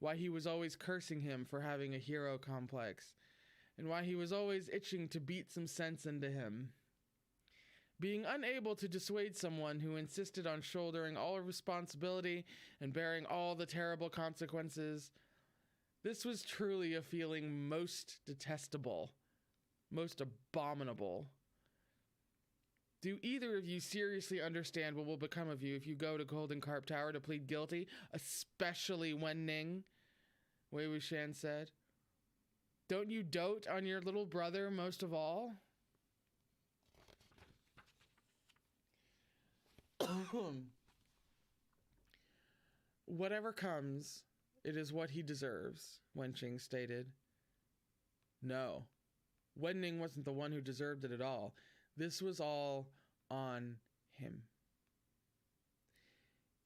why he was always cursing him for having a hero complex, and why he was always itching to beat some sense into him. Being unable to dissuade someone who insisted on shouldering all responsibility and bearing all the terrible consequences, this was truly a feeling most detestable, most abominable. Do either of you seriously understand what will become of you if you go to Golden Carp Tower to plead guilty, especially Wen Ning? Wei Wuxian said. Don't you dote on your little brother most of all? Whatever comes, It is what he deserves, Wenqing stated. No, Wenning wasn't the one who deserved it at all. This was all on him.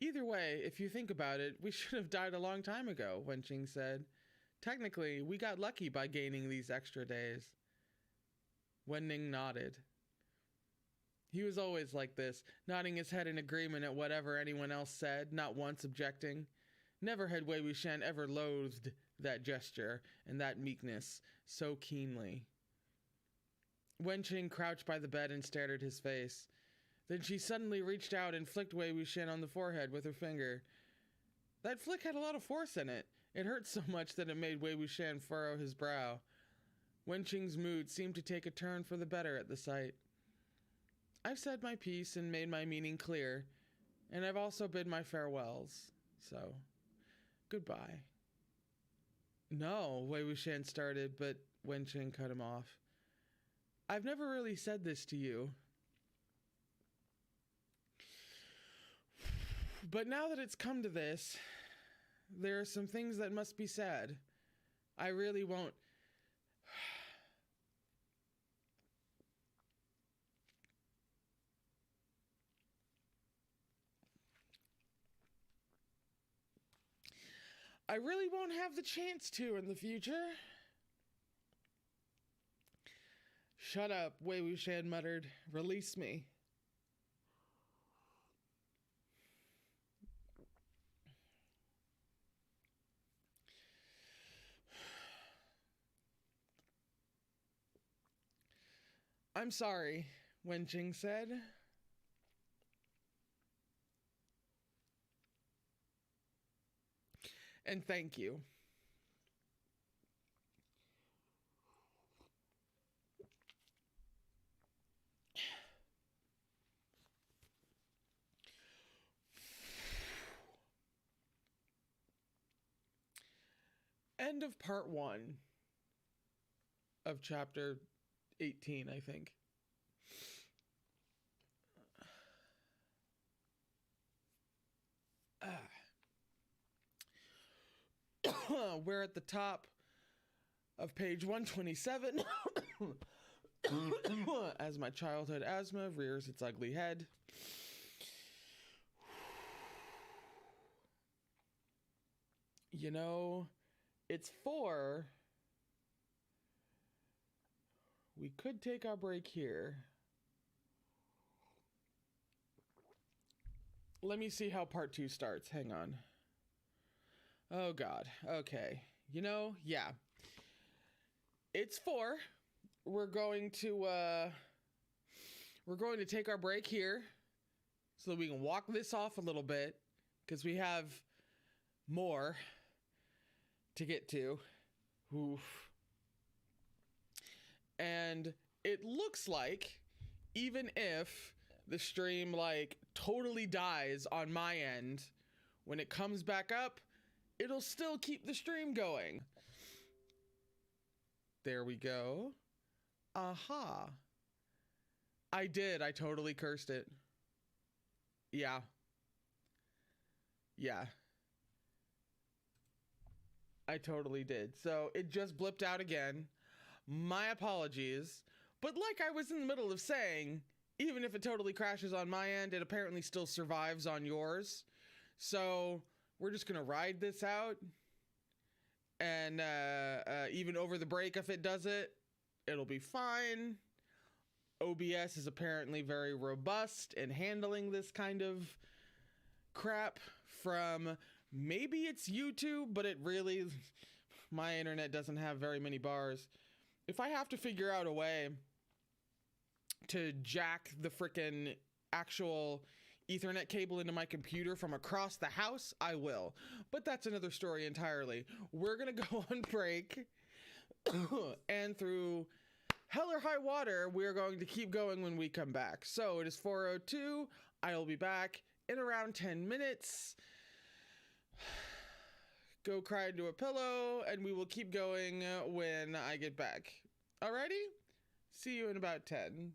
Either way, if you think about it, we should have died a long time ago, Wenqing said. Technically, we got lucky by gaining these extra days. Wenning nodded. He was always like this, nodding his head in agreement at whatever anyone else said, not once objecting. Never had Wei Wuxian ever loathed that gesture and that meekness so keenly. Wenqing crouched by the bed and stared at his face. Then she suddenly reached out and flicked Wei Wuxian on the forehead with her finger. That flick had a lot of force in it. It hurt so much that it made Wei Wuxian furrow his brow. Wenqing's mood seemed to take a turn for the better at the sight. I've said my piece and made my meaning clear, and I've also bid my farewells, so goodbye. No, Wei Wuxian started, but Wenqing cut him off. I've never really said this to you. But now that it's come to this, there are some things that must be said. I really won't. I really won't have the chance to in the future. Shut up, Wei Wuxian muttered. Release me. I'm sorry, Wenqing said. And thank you. End of part 1 of chapter 18, I think. We're at the top of page 127 as my childhood asthma rears its ugly head. You know, it's 4. We could take our break here. Let me see how part 2 starts. Hang on. Oh God. Okay. You know, yeah. It's 4. We're going to take our break here so that we can walk this off a little bit, because we have more to get to. Oof. And it looks like, even if the stream like totally dies on my end, when it comes back up, it'll still keep the stream going. There we go. Aha. I did. I totally cursed it. Yeah. Yeah. I totally did. So it just blipped out again. My apologies. But like I was in the middle of saying, even if it totally crashes on my end, it apparently still survives on yours. So we're just going to ride this out. And even over the break, if it does it, it'll be fine. OBS is apparently very robust in handling this kind of crap from, maybe it's YouTube, but it really, my internet doesn't have very many bars. If I have to figure out a way to jack the frickin' actual Ethernet cable into my computer from across the house, I will. But that's another story entirely. We're gonna go on break, and through hell or high water, we're going to keep going when we come back. So it is 4:02. I'll be back in around 10 minutes. Go cry into a pillow, and we will keep going when I get back. Alrighty? See you in about 10.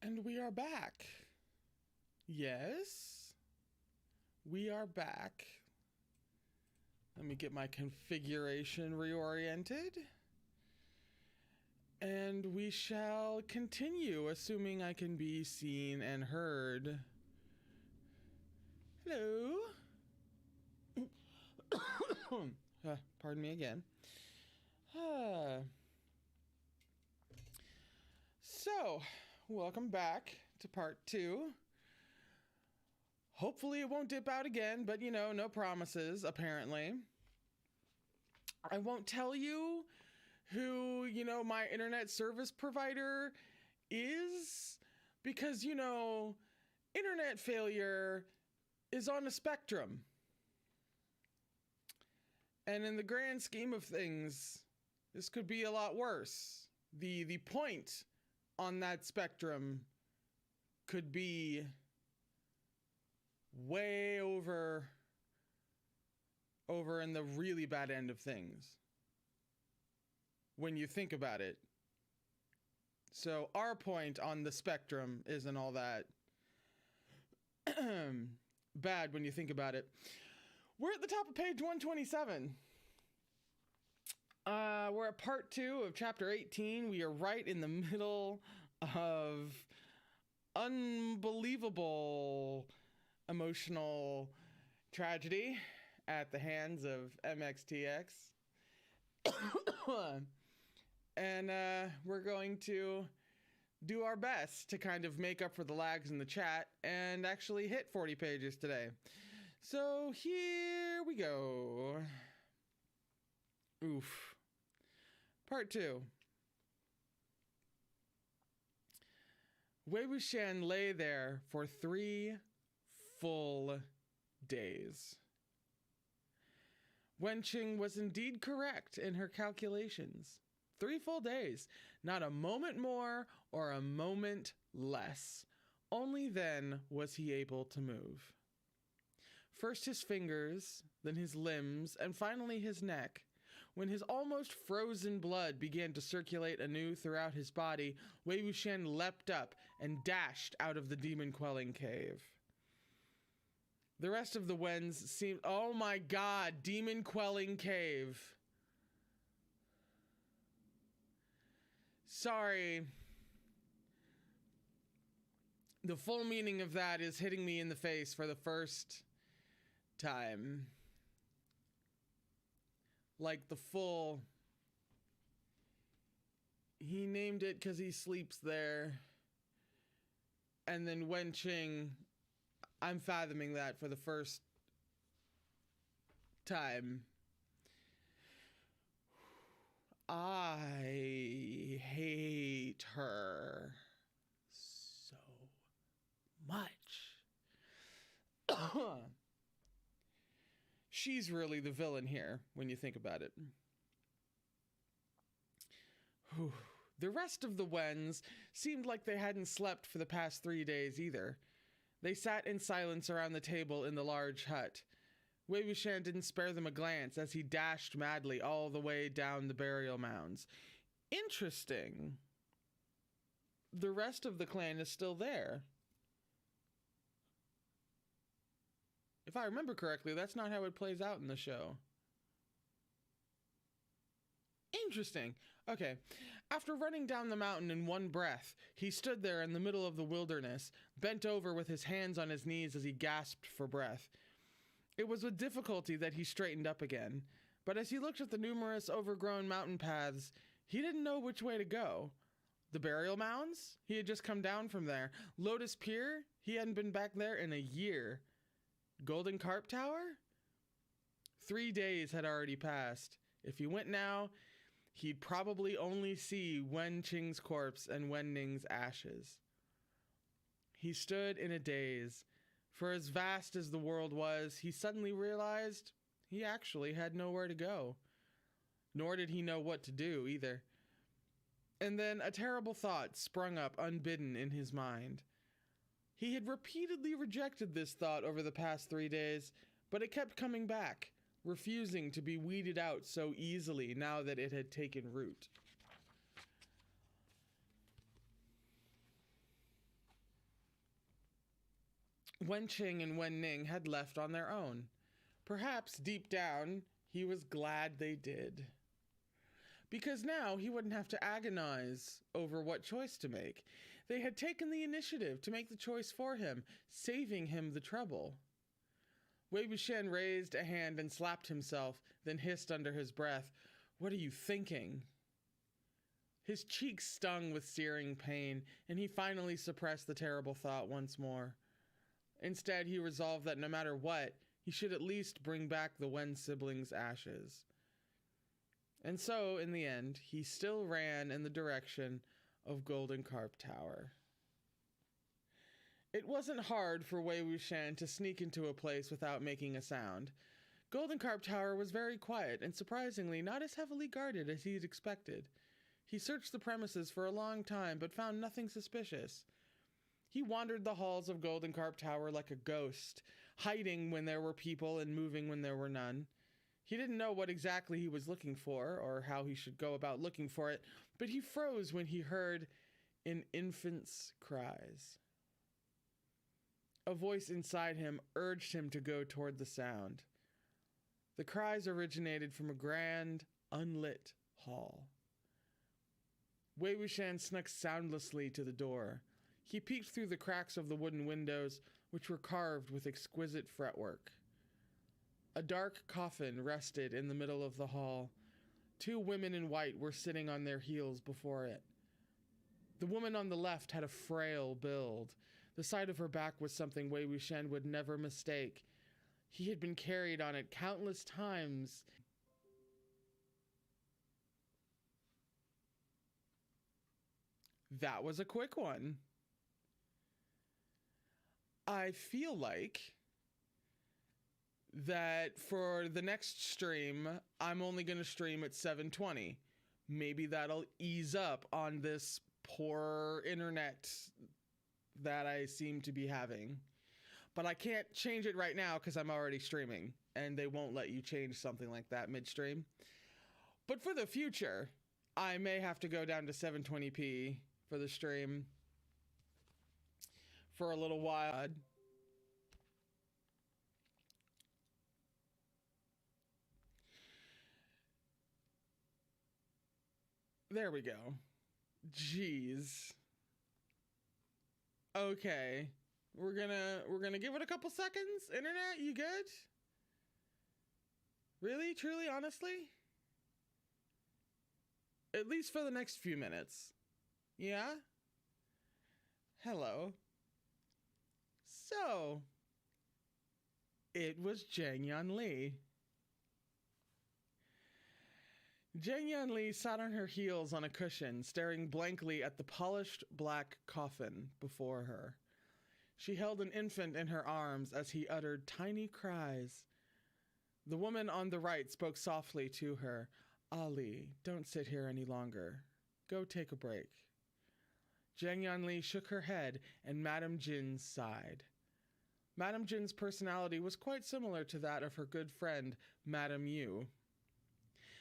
And we are back. Yes, we are back. Let me get my configuration reoriented. And we shall continue, assuming I can be seen and heard. Hello. Pardon me again. So, welcome back to part 2. Hopefully it won't dip out again, but you know, no promises, apparently. I won't tell you who, you know, my internet service provider is, because, you know, internet failure is on a spectrum. And in the grand scheme of things, this could be a lot worse. The point on that spectrum could be way over in the really bad end of things when you think about it. So our point on the spectrum isn't all that bad when you think about it. We're at the top of page 127. We're at part 2 of chapter 18. We are right in the middle of unbelievable emotional tragedy at the hands of MXTX. And we're going to do our best to kind of make up for the lags in the chat and actually hit 40 pages today. So here we go. Oof. Part 2. Wei Wuxian lay there for 3 full days. Wenqing was indeed correct in her calculations. 3 full days, not a moment more or a moment less. Only then was he able to move. First his fingers, then his limbs, and finally his neck. When his almost frozen blood began to circulate anew throughout his body, Wei Wuxian leapt up and dashed out of the demon-quelling cave. The rest of the Wens seemed... Oh my god, demon-quelling cave. Sorry. The full meaning of that is hitting me in the face for the first time. Like the full... He named it because he sleeps there. And then Wenqing... I'm fathoming that for the first time. I hate her so much. She's really the villain here when you think about it. The rest of the Wens seemed like they hadn't slept for the past 3 days either. They sat in silence around the table in the large hut. Wei Wuxian didn't spare them a glance as he dashed madly all the way down the burial mounds. Interesting. The rest of the clan is still there. If I remember correctly, that's not how it plays out in the show. Interesting. Okay. After running down the mountain in one breath, he stood there in the middle of the wilderness, bent over with his hands on his knees as he gasped for breath. It was with difficulty that he straightened up again, but as he looked at the numerous overgrown mountain paths, he didn't know which way to go. The burial mounds? He had just come down from there. Lotus Pier? He hadn't been back there in a year. Golden Carp Tower? 3 days had already passed. If he went now, he'd probably only see Wenqing's corpse and Wen Ning's ashes. He stood in a daze. For as vast as the world was, he suddenly realized he actually had nowhere to go. Nor did he know what to do, either. And then a terrible thought sprung up unbidden in his mind. He had repeatedly rejected this thought over the past 3 days, but it kept coming back, refusing to be weeded out so easily now that it had taken root. Wen Qing and Wen Ning had left on their own. Perhaps deep down, he was glad they did. Because now he wouldn't have to agonize over what choice to make. They had taken the initiative to make the choice for him, saving him the trouble. Wei Wuxian raised a hand and slapped himself, then hissed under his breath, "What are you thinking?" His cheeks stung with searing pain, and he finally suppressed the terrible thought once more. Instead, he resolved that no matter what, he should at least bring back the Wen siblings' ashes. And so, in the end, he still ran in the direction of Golden Carp Tower. It wasn't hard for Wei Wuxian to sneak into a place without making a sound. Golden Carp Tower was very quiet and surprisingly not as heavily guarded as he'd expected. He searched the premises for a long time but found nothing suspicious. He wandered the halls of Golden Carp Tower like a ghost, hiding when there were people and moving when there were none. He didn't know what exactly he was looking for or how he should go about looking for it, but he froze when he heard an infant's cries. A voice inside him urged him to go toward the sound. The cries originated from a grand, unlit hall. Wei Wuxian snuck soundlessly to the door. He peeked through the cracks of the wooden windows, which were carved with exquisite fretwork. A dark coffin rested in the middle of the hall. 2 women in white were sitting on their heels before it. The woman on the left had a frail build. The side of her back was something Wei Wuxian would never mistake. He had been carried on it countless times. That was a quick one. I feel like that for the next stream, I'm only going to stream at 720. Maybe that'll ease up on this poor internet that I seem to be having. But I can't change it right now because I'm already streaming, and they won't let you change something like that midstream. But for the future, I may have to go down to 720p for the stream for a little while. There we go. Jeez. Okay. We're gonna give it a couple seconds. Internet, you good? Really? Truly? Honestly? At least for the next few minutes. Yeah? Hello. So, it was Jiang Yanli. Jiang Yanli sat on her heels on a cushion, staring blankly at the polished black coffin before her. She held an infant in her arms as he uttered tiny cries. The woman on the right spoke softly to her. "Ali, don't sit here any longer. Go take a break." Jiang Yanli shook her head, and Madame Jin sighed. Madame Jin's personality was quite similar to that of her good friend, Madame Yu.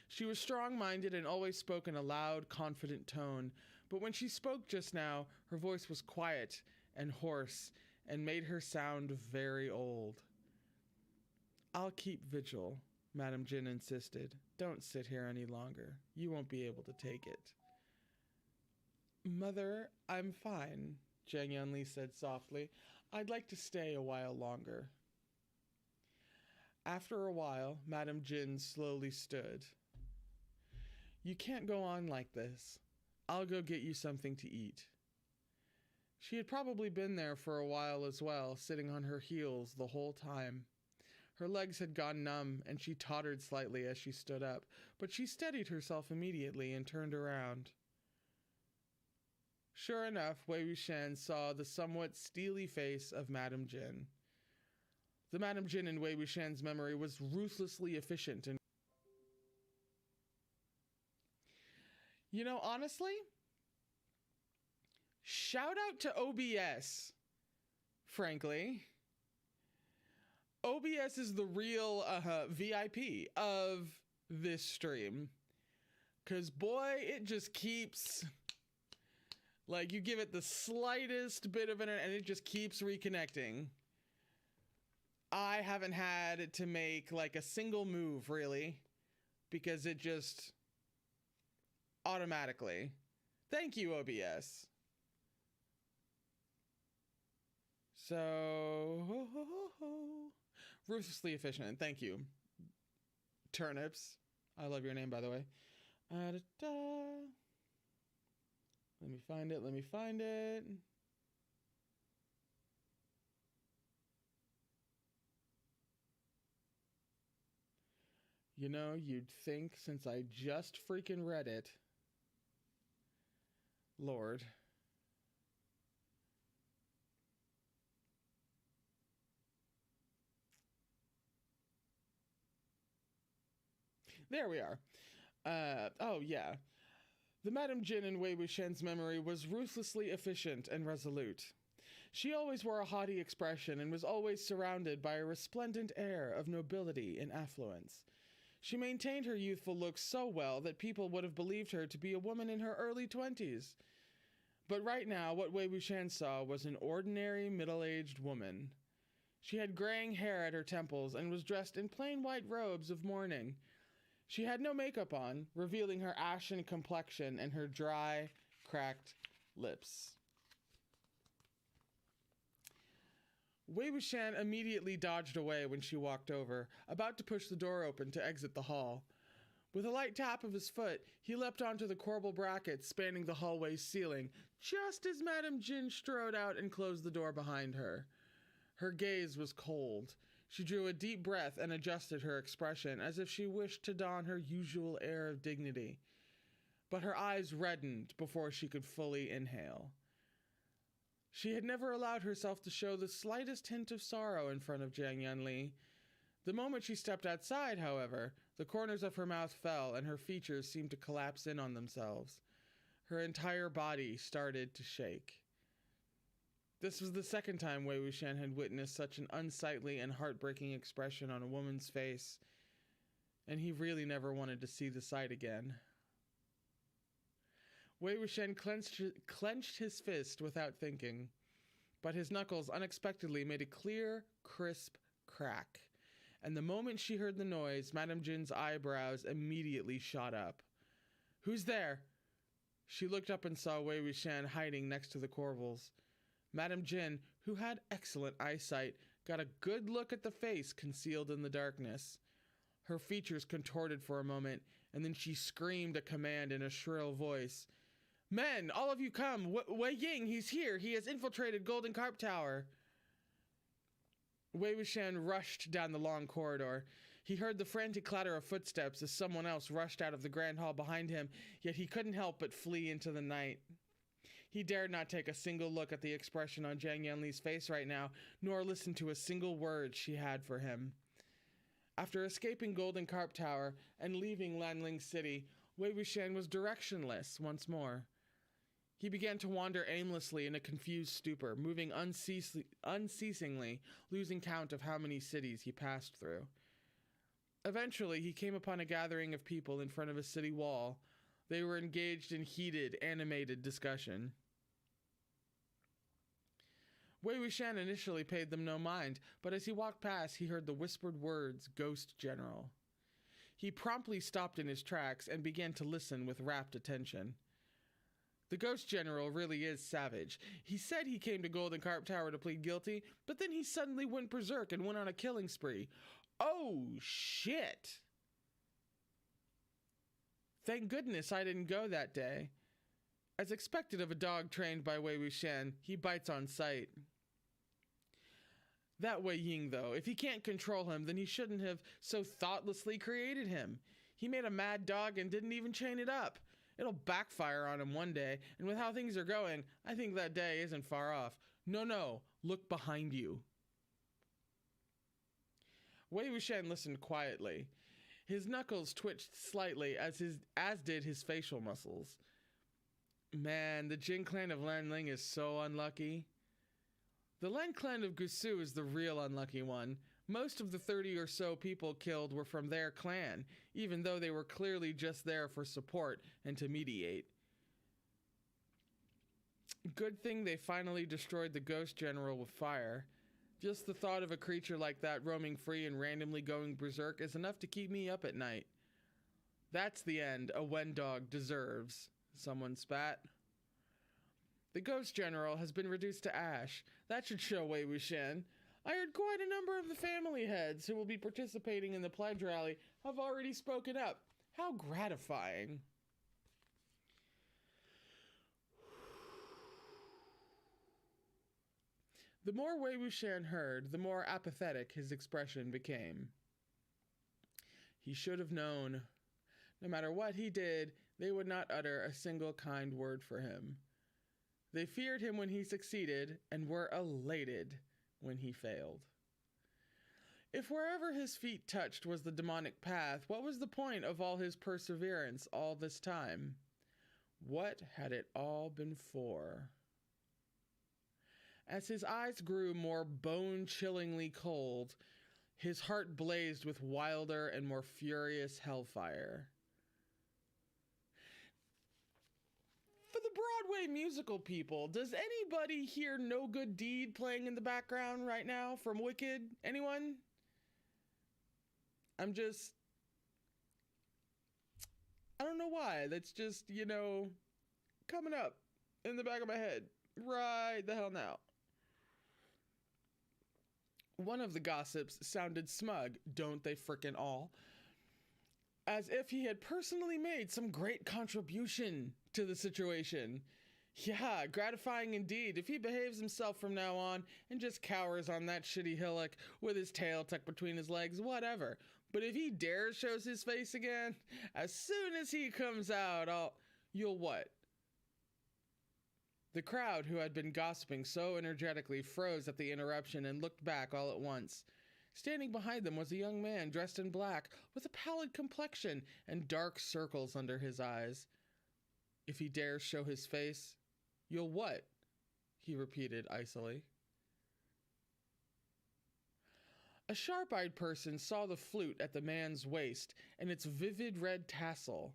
She was strong-minded and always spoke in a loud, confident tone, but when she spoke just now, her voice was quiet and hoarse and made her sound very old. "I'll keep vigil," Madame Jin insisted. "Don't sit here any longer. You won't be able to take it." "Mother, I'm fine," Jiang Yanli said softly. "I'd like to stay a while longer." After a while, Madame Jin slowly stood. "You can't go on like this. I'll go get you something to eat." She had probably been there for a while as well, sitting on her heels the whole time. Her legs had gone numb, and she tottered slightly as she stood up, but she steadied herself immediately and turned around. Sure enough, Wei Wuxian saw the somewhat steely face of Madame Jin. The Madame Jin in Wei Wuxian's memory was ruthlessly efficient and honestly, shout out to OBS, frankly. OBS is the real VIP of this stream. Because, boy, it just keeps... Like, you give it the slightest bit of internet and it just keeps reconnecting. I haven't had to make like a single move really, because it just automatically. Thank you, OBS. So, ruthlessly efficient. Thank you. Turnips. I love your name, by the way. Let me find it. Let me find it. You know, you'd think since I just freaking read it. Lord. There we are. Oh, yeah. The Madame Jin in Wei Wuxian's memory was ruthlessly efficient and resolute. She always wore a haughty expression and was always surrounded by a resplendent air of nobility and affluence. She maintained her youthful looks so well that people would have believed her to be a woman in her early 20s. But right now, what Wei Wuxian saw was an ordinary middle-aged woman. She had graying hair at her temples and was dressed in plain white robes of mourning. She had no makeup on, revealing her ashen complexion and her dry, cracked lips. Wei Wuxian immediately dodged away when she walked over, about to push the door open to exit the hall. With a light tap of his foot, he leapt onto the corbel bracket spanning the hallway's ceiling, just as Madame Jin strode out and closed the door behind her. Her gaze was cold. She drew a deep breath and adjusted her expression as if she wished to don her usual air of dignity. But her eyes reddened before she could fully inhale. She had never allowed herself to show the slightest hint of sorrow in front of Jiang Yanli. The moment she stepped outside, however, the corners of her mouth fell and her features seemed to collapse in on themselves. Her entire body started to shake. This was the second time Wei Wuxian had witnessed such an unsightly and heartbreaking expression on a woman's face, and he really never wanted to see the sight again. Wei Wuxian clenched his fist without thinking, but his knuckles unexpectedly made a clear, crisp crack, and the moment she heard the noise, Madame Jin's eyebrows immediately shot up. "Who's there?" She looked up and saw Wei Wuxian hiding next to the corbels. Madame Jin, who had excellent eyesight, got a good look at the face concealed in the darkness. Her features contorted for a moment, and then she screamed a command in a shrill voice. "Men, all of you come! Wei Ying, he's here! He has infiltrated Golden Carp Tower!" Wei Wuxian rushed down the long corridor. He heard the frantic clatter of footsteps as someone else rushed out of the grand hall behind him, yet he couldn't help but flee into the night. He dared not take a single look at the expression on Jiang Yanli's face right now, nor listen to a single word she had for him. After escaping Golden Carp Tower and leaving Lanling City, Wei Wuxian was directionless once more. He began to wander aimlessly in a confused stupor, moving unceasingly, losing count of how many cities he passed through. Eventually, he came upon a gathering of people in front of a city wall. They were engaged in heated, animated discussion. Wei Wuxian initially paid them no mind, but as he walked past, he heard the whispered words, "Ghost General." He promptly stopped in his tracks and began to listen with rapt attention. The Ghost General really is savage. He said he came to Golden Carp Tower to plead guilty, but then he suddenly went berserk and went on a killing spree. Oh, shit! Thank goodness I didn't go that day. As expected of a dog trained by Wei Wuxian, he bites on sight. That Wei Ying, though, if he can't control him, then he shouldn't have so thoughtlessly created him. He made a mad dog and didn't even chain it up. It'll backfire on him one day, and with how things are going, I think that day isn't far off. No, look behind you. Wei Wuxian listened quietly. His knuckles twitched slightly, as did his facial muscles. Man, the Jin clan of Lanling is so unlucky. The Lan clan of Gusu is the real unlucky one. Most of the 30 or so people killed were from their clan, even though they were clearly just there for support and to mediate. Good thing they finally destroyed the Ghost General with fire. Just the thought of a creature like that roaming free and randomly going berserk is enough to keep me up at night. That's the end a Wen dog deserves, someone spat. The ghost general has been reduced to ash. That should show Wei Wuxian. I heard quite a number of the family heads who will be participating in the pledge rally have already spoken up. How gratifying. The more Wei Wuxian heard, the more apathetic his expression became. He should have known. No matter what he did, they would not utter a single kind word for him. They feared him when he succeeded and were elated when he failed. If wherever his feet touched was the demonic path, what was the point of all his perseverance all this time? What had it all been for? As his eyes grew more bone-chillingly cold, his heart blazed with wilder and more furious hellfire. For the Broadway musical people, does anybody hear No Good Deed playing in the background right now from Wicked? Anyone? I don't know why. That's just, coming up in the back of my head right the hell now. One of the gossips sounded smug, don't they frickin' all? As if he had personally made some great contribution to the situation. Yeah, gratifying indeed. If he behaves himself from now on and just cowers on that shitty hillock with his tail tucked between his legs, whatever. But if he dares shows his face again, as soon as he comes out, you'll what? The crowd, who had been gossiping so energetically, froze at the interruption and looked back all at once. Standing behind them was a young man dressed in black, with a pallid complexion and dark circles under his eyes. If he dares show his face, you'll what? He repeated icily. A sharp-eyed person saw the flute at the man's waist and its vivid red tassel.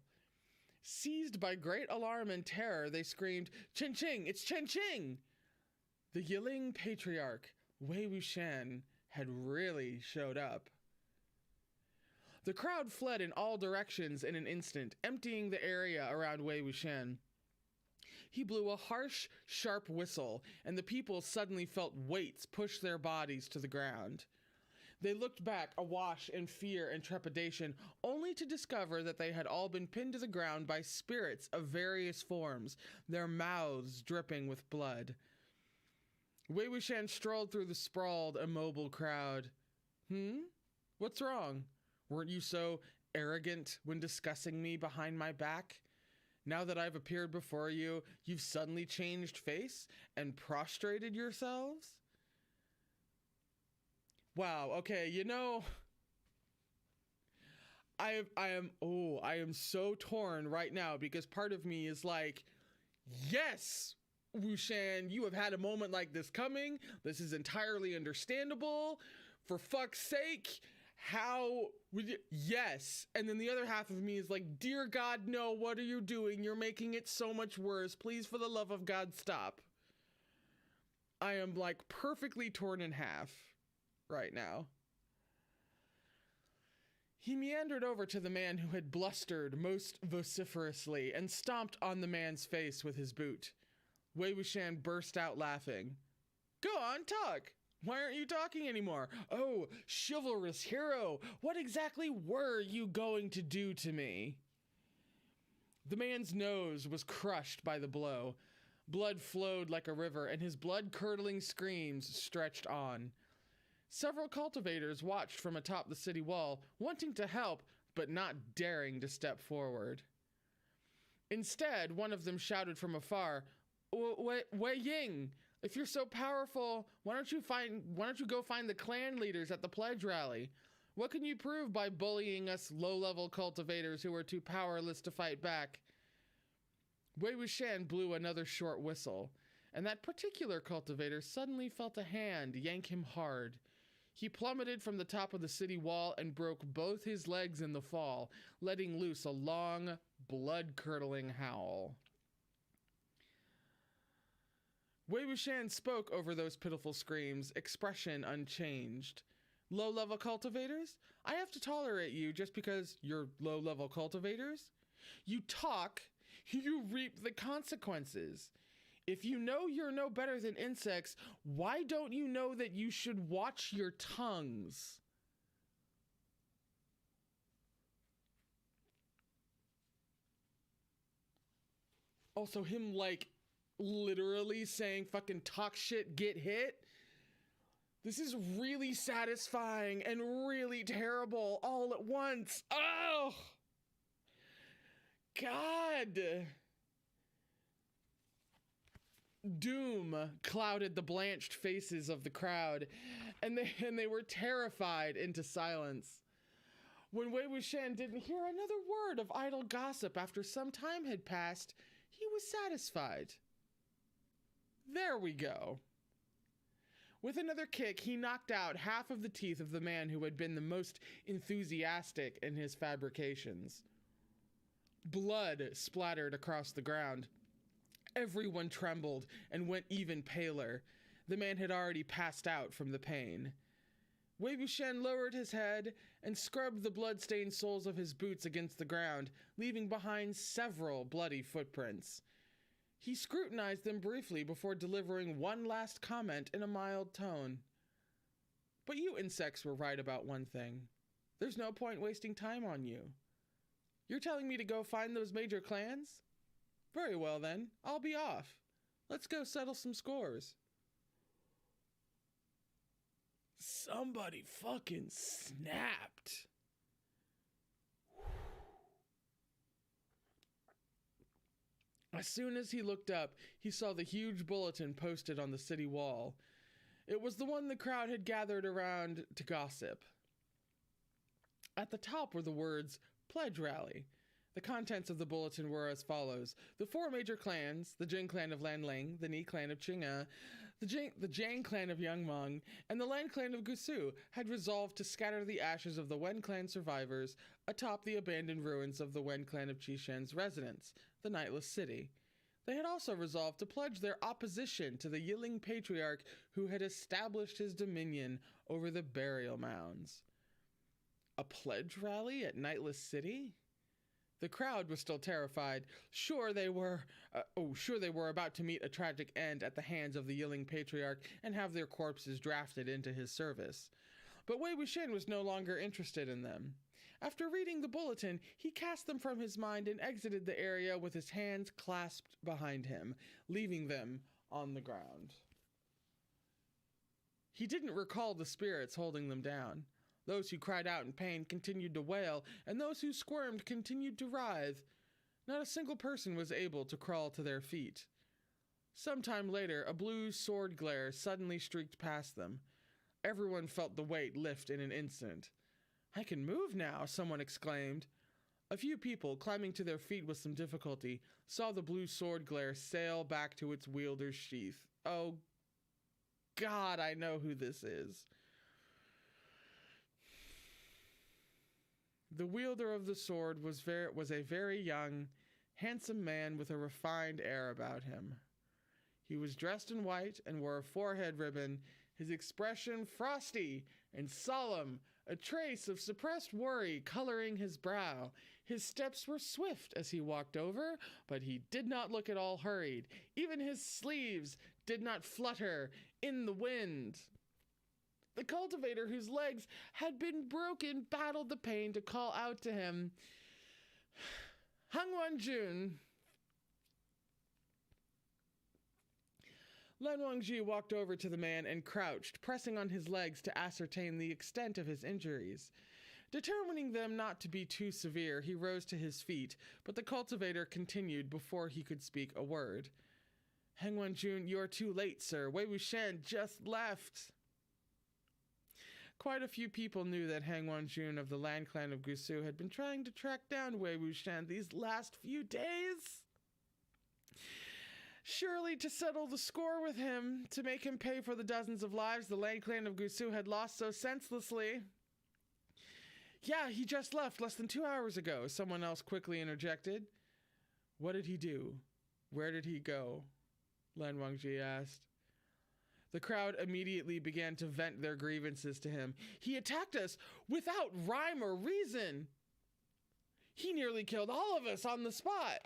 Seized by great alarm and terror, they screamed, "Chen Ching! It's Chen Ching!" The Yiling patriarch, Wei Wuxian, had really showed up. The crowd fled in all directions in an instant, emptying the area around Wei Wuxian. He blew a harsh, sharp whistle, and the people suddenly felt weights push their bodies to the ground. They looked back, awash in fear and trepidation, only to discover that they had all been pinned to the ground by spirits of various forms, their mouths dripping with blood. Wei Wuxian strolled through the sprawled, immobile crowd. What's wrong? Weren't you so arrogant when discussing me behind my back? Now that I've appeared before you, you've suddenly changed face and prostrated yourselves? Wow, okay, I am so torn right now because part of me is like, yes, Wuxian, you have had a moment like this coming. This is entirely understandable. For fuck's sake, how would you? Yes. And then the other half of me is like, dear God, no, what are you doing? You're making it so much worse. Please, for the love of God, stop. I am like perfectly torn in half right now. He meandered over to the man who had blustered most vociferously and stomped on the man's face with his boot. Wei Wuxian burst out laughing. Go on, talk. Why aren't you talking anymore? Oh, chivalrous hero, what exactly were you going to do to me? The man's nose was crushed by the blow. Blood flowed like a river, and his blood-curdling screams stretched on. Several cultivators watched from atop the city wall, wanting to help, but not daring to step forward. Instead, one of them shouted from afar, Wei Ying, if you're so powerful, why don't you go find the clan leaders at the pledge rally? What can you prove by bullying us low-level cultivators who are too powerless to fight back? Wei Wuxian blew another short whistle, and that particular cultivator suddenly felt a hand yank him hard. He plummeted from the top of the city wall and broke both his legs in the fall, letting loose a long, blood-curdling howl. Wei Wuxian spoke over those pitiful screams, expression unchanged. Low-level cultivators? I have to tolerate you just because you're low-level cultivators? You talk, you reap the consequences. If you know you're no better than insects, why don't you know that you should watch your tongues? Also, him, like, literally saying fucking talk shit, get hit. This is really satisfying and really terrible all at once. Oh! God! Doom clouded the blanched faces of the crowd, and they were terrified into silence. When Wei Wuxian didn't hear another word of idle gossip after some time had passed, he was satisfied. There we go. With another kick, he knocked out half of the teeth of the man who had been the most enthusiastic in his fabrications. Blood splattered across the ground. Everyone trembled and went even paler. The man had already passed out from the pain. Wei Wuxian lowered his head and scrubbed the blood-stained soles of his boots against the ground, leaving behind several bloody footprints. He scrutinized them briefly before delivering one last comment in a mild tone. But you insects were right about one thing. There's no point wasting time on you. You're telling me to go find those major clans? Very well then, I'll be off. Let's go settle some scores. Somebody fucking snapped. As soon as he looked up, he saw the huge bulletin posted on the city wall. It was the one the crowd had gathered around to gossip. At the top were the words, Pledge Rally. The contents of the bulletin were as follows. The four major clans, the Jing clan of Lanling, the Ni clan of Qing'e, the Jiang clan of Yangmeng, and the Lan clan of Gusu had resolved to scatter the ashes of the Wen clan survivors atop the abandoned ruins of the Wen clan of Qishen's residence, the Nightless City. They had also resolved to pledge their opposition to the Yiling patriarch who had established his dominion over the burial mounds. A pledge rally at Nightless City? The crowd was still terrified. Sure they were about to meet a tragic end at the hands of the Yiling patriarch and have their corpses drafted into his service. But Wei Wuxian was no longer interested in them. After reading the bulletin, he cast them from his mind and exited the area with his hands clasped behind him, leaving them on the ground. He didn't recall the spirits holding them down. Those who cried out in pain continued to wail, and those who squirmed continued to writhe. Not a single person was able to crawl to their feet. Sometime later, a blue sword glare suddenly streaked past them. Everyone felt the weight lift in an instant. I can move now, someone exclaimed. A few people, climbing to their feet with some difficulty, saw the blue sword glare sail back to its wielder's sheath. Oh, God, I know who this is. The wielder of the sword was a very young, handsome man with a refined air about him. He was dressed in white and wore a forehead ribbon, his expression frosty and solemn, a trace of suppressed worry coloring his brow. His steps were swift as he walked over, but he did not look at all hurried. Even his sleeves did not flutter in the wind. The cultivator, whose legs had been broken, battled the pain to call out to him, Hang Wanjun. Lan Wangji walked over to the man and crouched, pressing on his legs to ascertain the extent of his injuries. Determining them not to be too severe, he rose to his feet, but the cultivator continued before he could speak a word. Hang Wanjun, you are too late, sir. Wei Wuxian just left. Quite a few people knew that Hang Wanjun of the Lan clan of Gusu had been trying to track down Wei Wuxian these last few days. Surely to settle the score with him, to make him pay for the dozens of lives the Lan clan of Gusu had lost so senselessly. Yeah, he just left less than 2 hours ago, someone else quickly interjected. What did he do? Where did he go? Lan Wangji asked. The crowd immediately began to vent their grievances to him. He attacked us without rhyme or reason. He nearly killed all of us on the spot.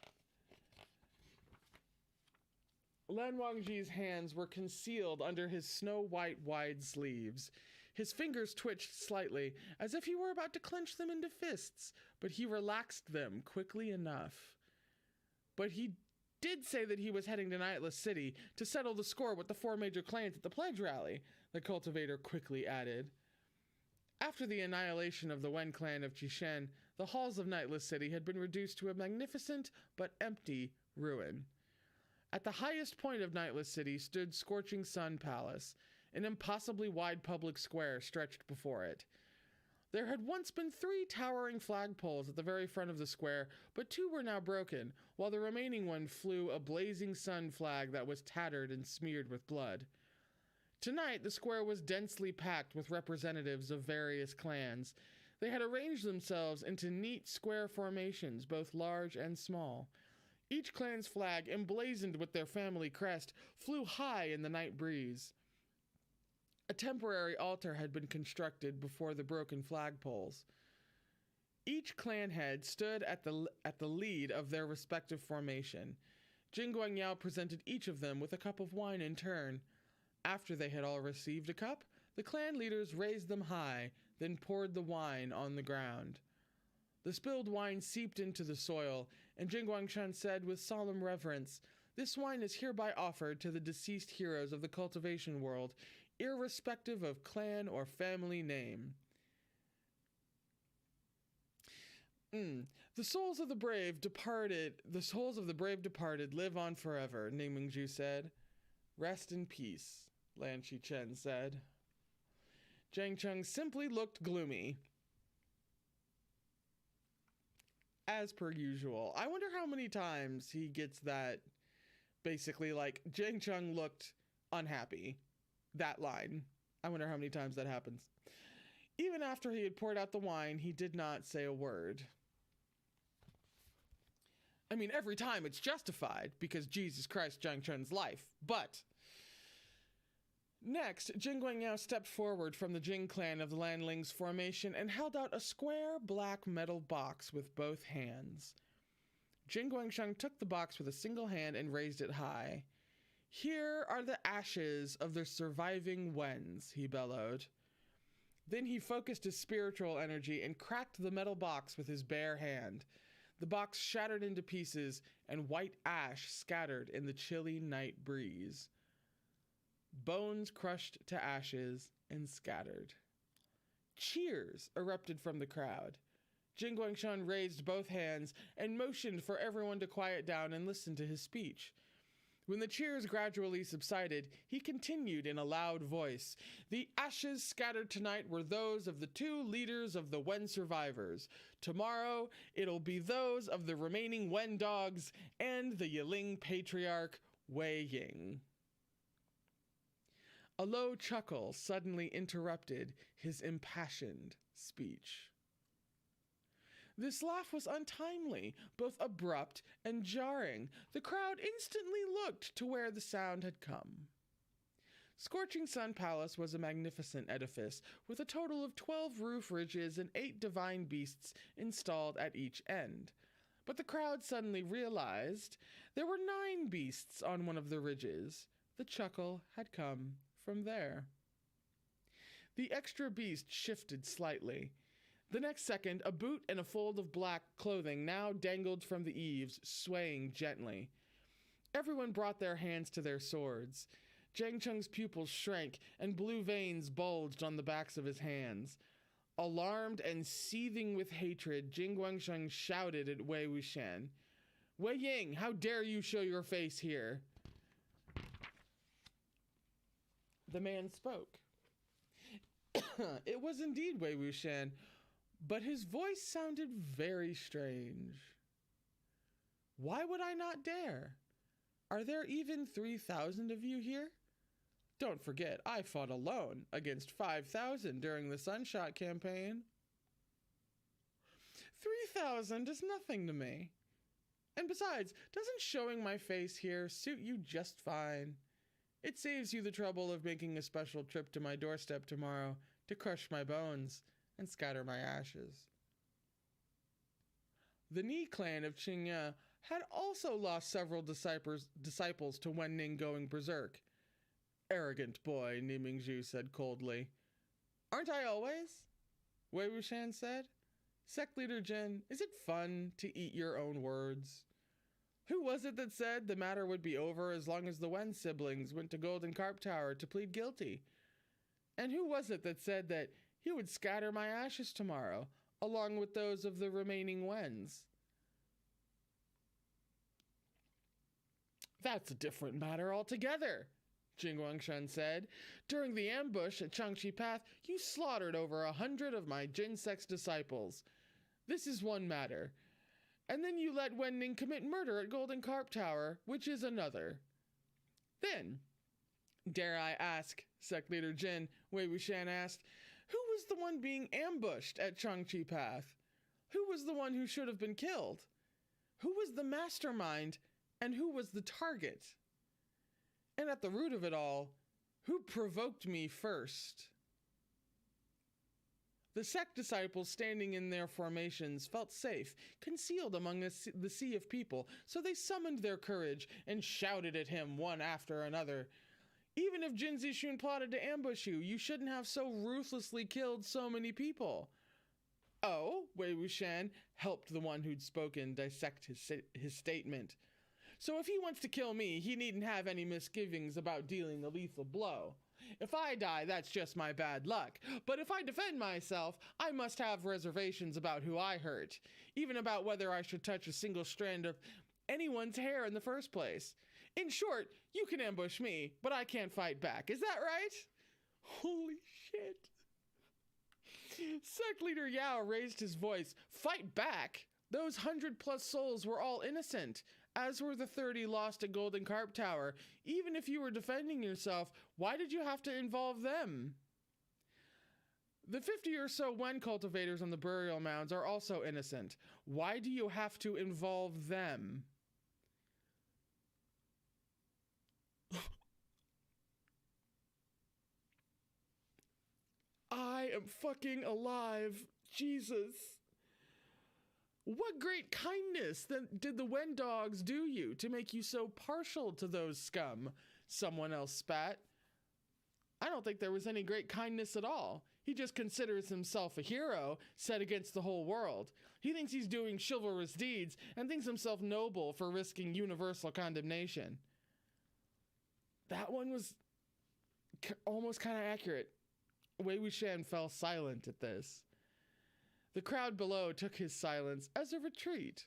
Lan Wangji's hands were concealed under his snow-white wide sleeves. His fingers twitched slightly, as if he were about to clench them into fists, but he relaxed them quickly enough. But he did say that he was heading to Nightless City to settle the score with the 4 major clans at the pledge rally, the cultivator quickly added. After the annihilation of the Wen clan of Qishan, the halls of Nightless City had been reduced to a magnificent but empty ruin. At the highest point of Nightless City stood Scorching Sun Palace, an impossibly wide public square stretched before it. There had once been 3 towering flagpoles at the very front of the square, but 2 were now broken, while the remaining one flew a blazing sun flag that was tattered and smeared with blood. Tonight, the square was densely packed with representatives of various clans. They had arranged themselves into neat square formations, both large and small. Each clan's flag, emblazoned with their family crest, flew high in the night breeze. A temporary altar had been constructed before the broken flagpoles. Each clan head stood at the lead of their respective formation. Jing Guangyao presented each of them with a cup of wine in turn. After they had all received a cup, the clan leaders raised them high, then poured the wine on the ground. The spilled wine seeped into the soil, and Jing Guangshan said with solemn reverence, "This wine is hereby offered to the deceased heroes of the cultivation world, irrespective of clan or family name." The souls of the brave departed live on forever, Ning Mingju said. "Rest in peace," Lan Shichen said. Zhang Cheng simply looked gloomy. As per usual. I wonder how many times he gets that, basically, like, Zhang Cheng looked unhappy. That line. I wonder how many times that happens. Even after he had poured out the wine, he did not say a word. I mean, every time it's justified, because Jesus Christ, Zhang Cheng's life. But next, Jing Guangyao stepped forward from the Jing clan of the Lanling's formation and held out a square black metal box with both hands. Jing Guangsheng took the box with a single hand and raised it high. "Here are the ashes of the surviving Wens," he bellowed. Then he focused his spiritual energy and cracked the metal box with his bare hand. The box shattered into pieces, and white ash scattered in the chilly night breeze. Bones crushed to ashes and scattered. Cheers erupted from the crowd. Jing Guangshan raised both hands and motioned for everyone to quiet down and listen to his speech. When the cheers gradually subsided, he continued in a loud voice, "The ashes scattered tonight were those of the 2 leaders of the Wen survivors. Tomorrow, it'll be those of the remaining Wen dogs and the Yiling patriarch, Wei Ying." A low chuckle suddenly interrupted his impassioned speech. This laugh was untimely, both abrupt and jarring. The crowd instantly looked to where the sound had come. Scorching Sun Palace was a magnificent edifice, with a total of 12 roof ridges and 8 divine beasts installed at each end. But the crowd suddenly realized there were 9 beasts on one of the ridges. The chuckle had come from there. The extra beast shifted slightly. The next second, a boot and a fold of black clothing now dangled from the eaves, swaying gently. Everyone brought their hands to their swords. Zhang Cheng's pupils shrank, and blue veins bulged on the backs of his hands. Alarmed and seething with hatred, Jing Guangsheng shouted at Wei Wuxian, "Wei Ying, how dare you show your face here?" The man spoke. It was indeed Wei Wuxian, but his voice sounded very strange. "Why would I not dare? Are there even 3,000 of you here? Don't forget, I fought alone against 5,000 during the Sunshot campaign." 3,000 is nothing to me. And besides, doesn't showing my face here suit you just fine? It saves you the trouble of making a special trip to my doorstep tomorrow to crush my bones and scatter my ashes. The Ni clan of Qingya had also lost several disciples to Wen Ning going berserk. Arrogant boy, Ni Mingzhu said coldly. Aren't I always? Wei Wuxian said. Sect leader Jin, is it fun to eat your own words? Who was it that said the matter would be over as long as the Wen siblings went to Golden Carp Tower to plead guilty? And who was it that said that he would scatter my ashes tomorrow, along with those of the remaining Wens? That's a different matter altogether, Jing Wangshan said. During the ambush at Changshi Path, you slaughtered over 100 of my Jin sect's disciples. This is one matter. And then you let Wen Ning commit murder at Golden Carp Tower, which is another. Then, dare I ask, sect leader Jin, Wei Wuxian asked, who was the one being ambushed at Changshi Path? Who was the one who should have been killed? Who was the mastermind, and who was the target? And at the root of it all, who provoked me first? The sect disciples standing in their formations felt safe, concealed among the sea of people, so they summoned their courage and shouted at him one after another. Even if Jin Zixun plotted to ambush you, you shouldn't have so ruthlessly killed so many people. Oh, Wei Wuxian helped the one who'd spoken dissect his statement. So if he wants to kill me, he needn't have any misgivings about dealing a lethal blow. If I die, that's just my bad luck. But if I defend myself, I must have reservations about who I hurt, even about whether I should touch a single strand of anyone's hair in the first place. In short, you can ambush me, but I can't fight back. Is that right? Holy shit. Sect leader Yao raised his voice. Fight back? Those 100+ souls were all innocent, as were the 30 lost at Golden Carp Tower. Even if you were defending yourself, why did you have to involve them? The 50 or so Wen cultivators on the burial mounds are also innocent. Why do you have to involve them? I am fucking alive. Jesus. What great kindness did the Wen dogs do you to make you so partial to those scum? Someone else spat. I don't think there was any great kindness at all. He just considers himself a hero set against the whole world. He thinks he's doing chivalrous deeds and thinks himself noble for risking universal condemnation. That one was almost kind of accurate. Wei Wuxian fell silent at this. The crowd below took his silence as a retreat.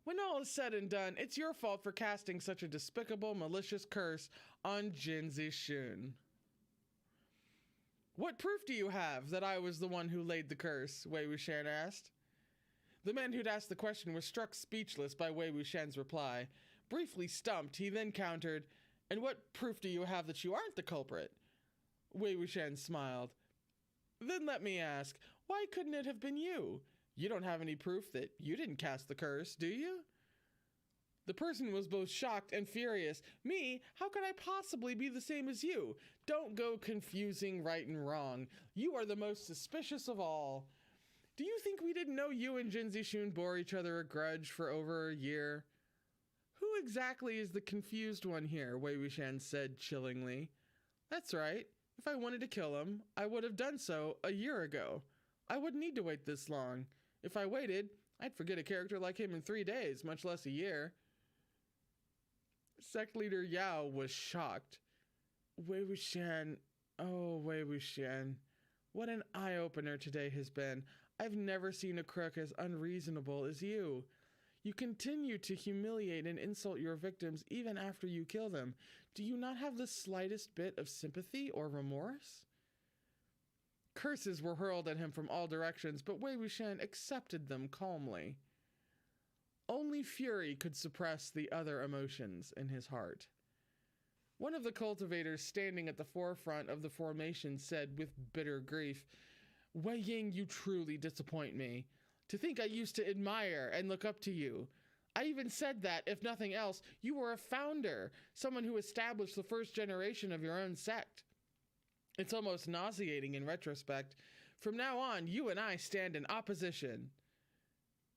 When all is said and done, it's your fault for casting such a despicable, malicious curse on Jin Zixun. What proof do you have that I was the one who laid the curse? Wei Wuxian asked. The man who'd asked the question was struck speechless by Wei Wuxian's reply. Briefly stumped, he then countered, and what proof do you have that you aren't the culprit? Wei Wuxian smiled. Then let me ask, why couldn't it have been you? You don't have any proof that you didn't cast the curse, do you? The person was both shocked and furious. Me? How could I possibly be the same as you? Don't go confusing right and wrong. You are the most suspicious of all. Do you think we didn't know you and Jin Zixun bore each other a grudge for over a year? Who exactly is the confused one here? Wei Wuxian said chillingly. That's right. If I wanted to kill him, I would have done so a year ago. I wouldn't need to wait this long. If I waited, I'd forget a character like him in 3 days, much less a year. Sect leader Yao was shocked. Wei Wuxian, oh Wei Wuxian, what an eye-opener today has been. I've never seen a crook as unreasonable as you. You continue to humiliate and insult your victims even after you kill them. Do you not have the slightest bit of sympathy or remorse? Curses were hurled at him from all directions, but Wei Wuxian accepted them calmly. Only fury could suppress the other emotions in his heart. One of the cultivators standing at the forefront of the formation said with bitter grief, Wei Ying, you truly disappoint me. To think I used to admire and look up to you. I even said that, if nothing else, you were a founder, someone who established the first generation of your own sect. It's almost nauseating in retrospect. From now on, you and I stand in opposition.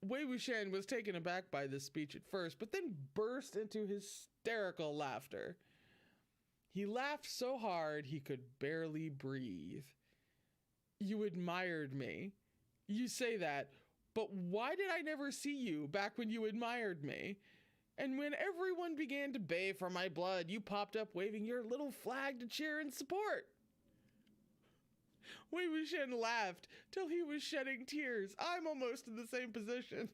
Wei Wuxian was taken aback by this speech at first, but then burst into hysterical laughter. He laughed so hard he could barely breathe. You admired me. You say that, but why did I never see you back when you admired me? And when everyone began to bay for my blood, you popped up waving your little flag to cheer and support. Wei Wuxian laughed till he was shedding tears. I'm almost in the same position.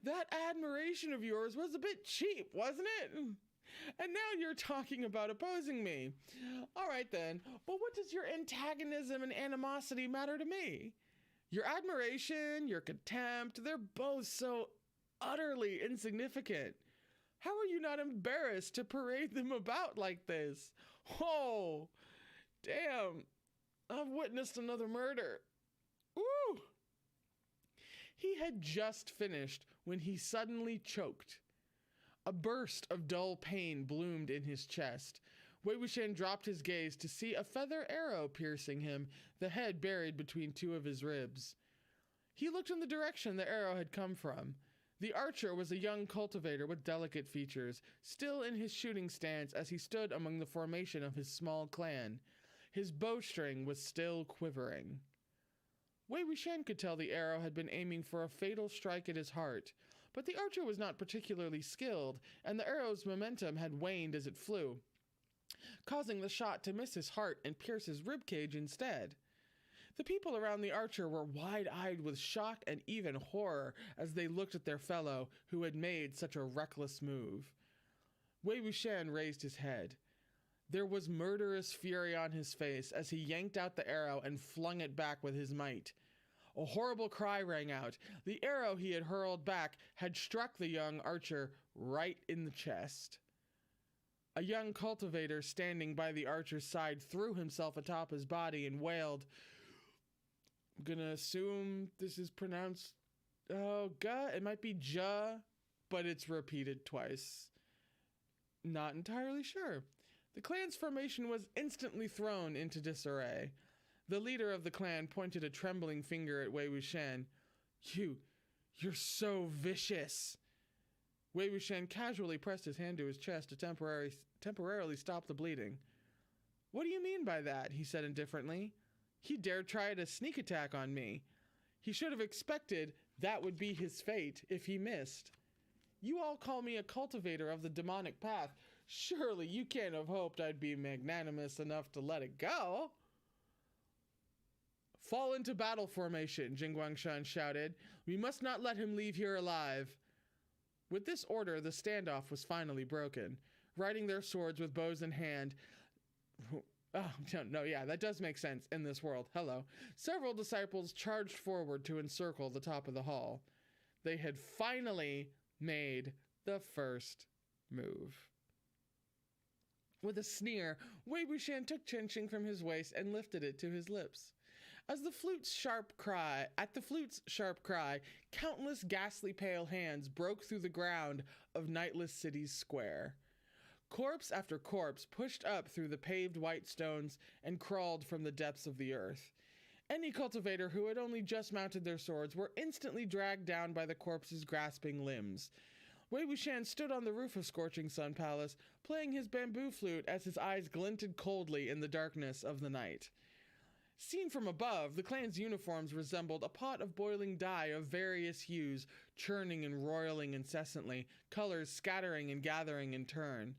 That admiration of yours was a bit cheap, wasn't it? And now you're talking about opposing me. All right then, but what does your antagonism and animosity matter to me? Your admiration, your contempt, they're both so utterly insignificant. How are you not embarrassed to parade them about like this? Oh, damn. I've witnessed another murder. Woo! He had just finished when he suddenly choked. A burst of dull pain bloomed in his chest. Wei Wuxian dropped his gaze to see a feather arrow piercing him, the head buried between two of his ribs. He looked in the direction the arrow had come from. The archer was a young cultivator with delicate features, still in his shooting stance as he stood among the formation of his small clan. His bowstring was still quivering. Wei Wuxian could tell the arrow had been aiming for a fatal strike at his heart, but the archer was not particularly skilled, and the arrow's momentum had waned as it flew, causing the shot to miss his heart and pierce his ribcage instead. The people around the archer were wide-eyed with shock and even horror as they looked at their fellow who had made such a reckless move. Wei Wuxian raised his head. There was murderous fury on his face as he yanked out the arrow and flung it back with his might. A horrible cry rang out. The arrow he had hurled back had struck the young archer right in the chest. A young cultivator standing by the archer's side threw himself atop his body and wailed. I'm gonna assume this is pronounced, it might be ja, but it's repeated twice. Not entirely sure. The clan's formation was instantly thrown into disarray. The leader of the clan pointed a trembling finger at Wei Wuxian. You're so vicious. Wei Wuxian casually pressed his hand to his chest to temporarily stop the bleeding. What do you mean by that? He said indifferently. He dared try a sneak attack on me. He should have expected that would be his fate if he missed. You all call me a cultivator of the demonic path. Surely you can't have hoped I'd be magnanimous enough to let it go. Fall into battle formation, Jiang Yanli shouted. We must not let him leave here alive. With this order, the standoff was finally broken. Riding their swords with bows in hand... that does make sense in this world. Hello. Several disciples charged forward to encircle the top of the hall. They had finally made the first move. With a sneer, Wei Wuxian took Chenxing from his waist and lifted it to his lips. At the flute's sharp cry, countless ghastly pale hands broke through the ground of Nightless City's square. Corpse after corpse pushed up through the paved white stones and crawled from the depths of the earth. Any cultivator who had only just mounted their swords were instantly dragged down by the corpse's grasping limbs. Wei Wuxian stood on the roof of Scorching Sun Palace, playing his bamboo flute as his eyes glinted coldly in the darkness of the night. Seen from above, the clan's uniforms resembled a pot of boiling dye of various hues, churning and roiling incessantly, colors scattering and gathering in turn.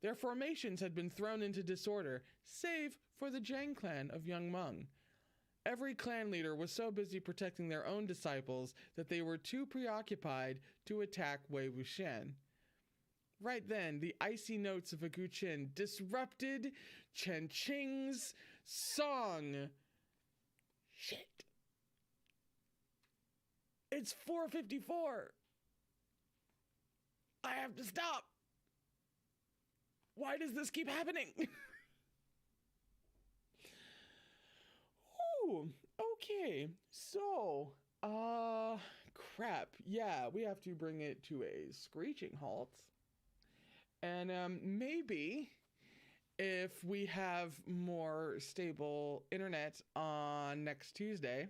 Their formations had been thrown into disorder, save for the Jiang clan of Young Meng. Every clan leader was so busy protecting their own disciples that they were too preoccupied to attack Wei Wuxian. Right then, the icy notes of a Guqin disrupted Chenxing's song. Shit. It's 4:54. I have to stop. Why does this keep happening? Ooh, okay. So, crap. Yeah, we have to bring it to a screeching halt. And maybe if we have more stable internet on next Tuesday,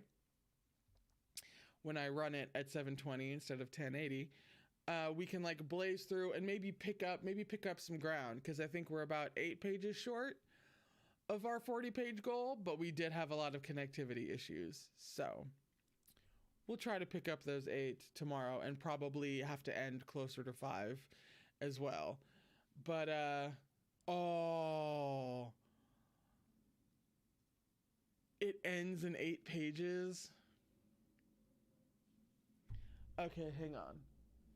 when I run it at 720 instead of 1080, we can like blaze through and maybe pick up some ground, because I think we're about 8 pages short of our 40-page goal, but we did have a lot of connectivity issues. So we'll try to pick up those 8 tomorrow and probably have to end closer to 5 as well. But it ends in 8 pages. Okay, hang on.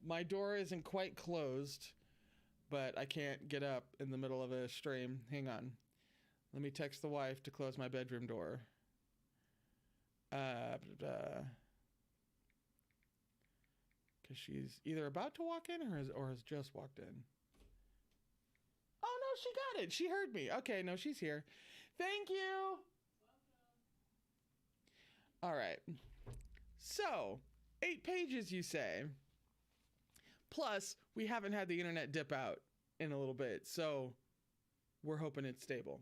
My door isn't quite closed, but I can't get up in the middle of a stream. Hang on. Let me text the wife to close my bedroom door. Because she's either about to walk in or has just walked in. Oh, no, she got it. She heard me. Okay, no, she's here. Thank you. Welcome. All right. So, 8 pages, you say. Plus, we haven't had the internet dip out in a little bit, so we're hoping it's stable.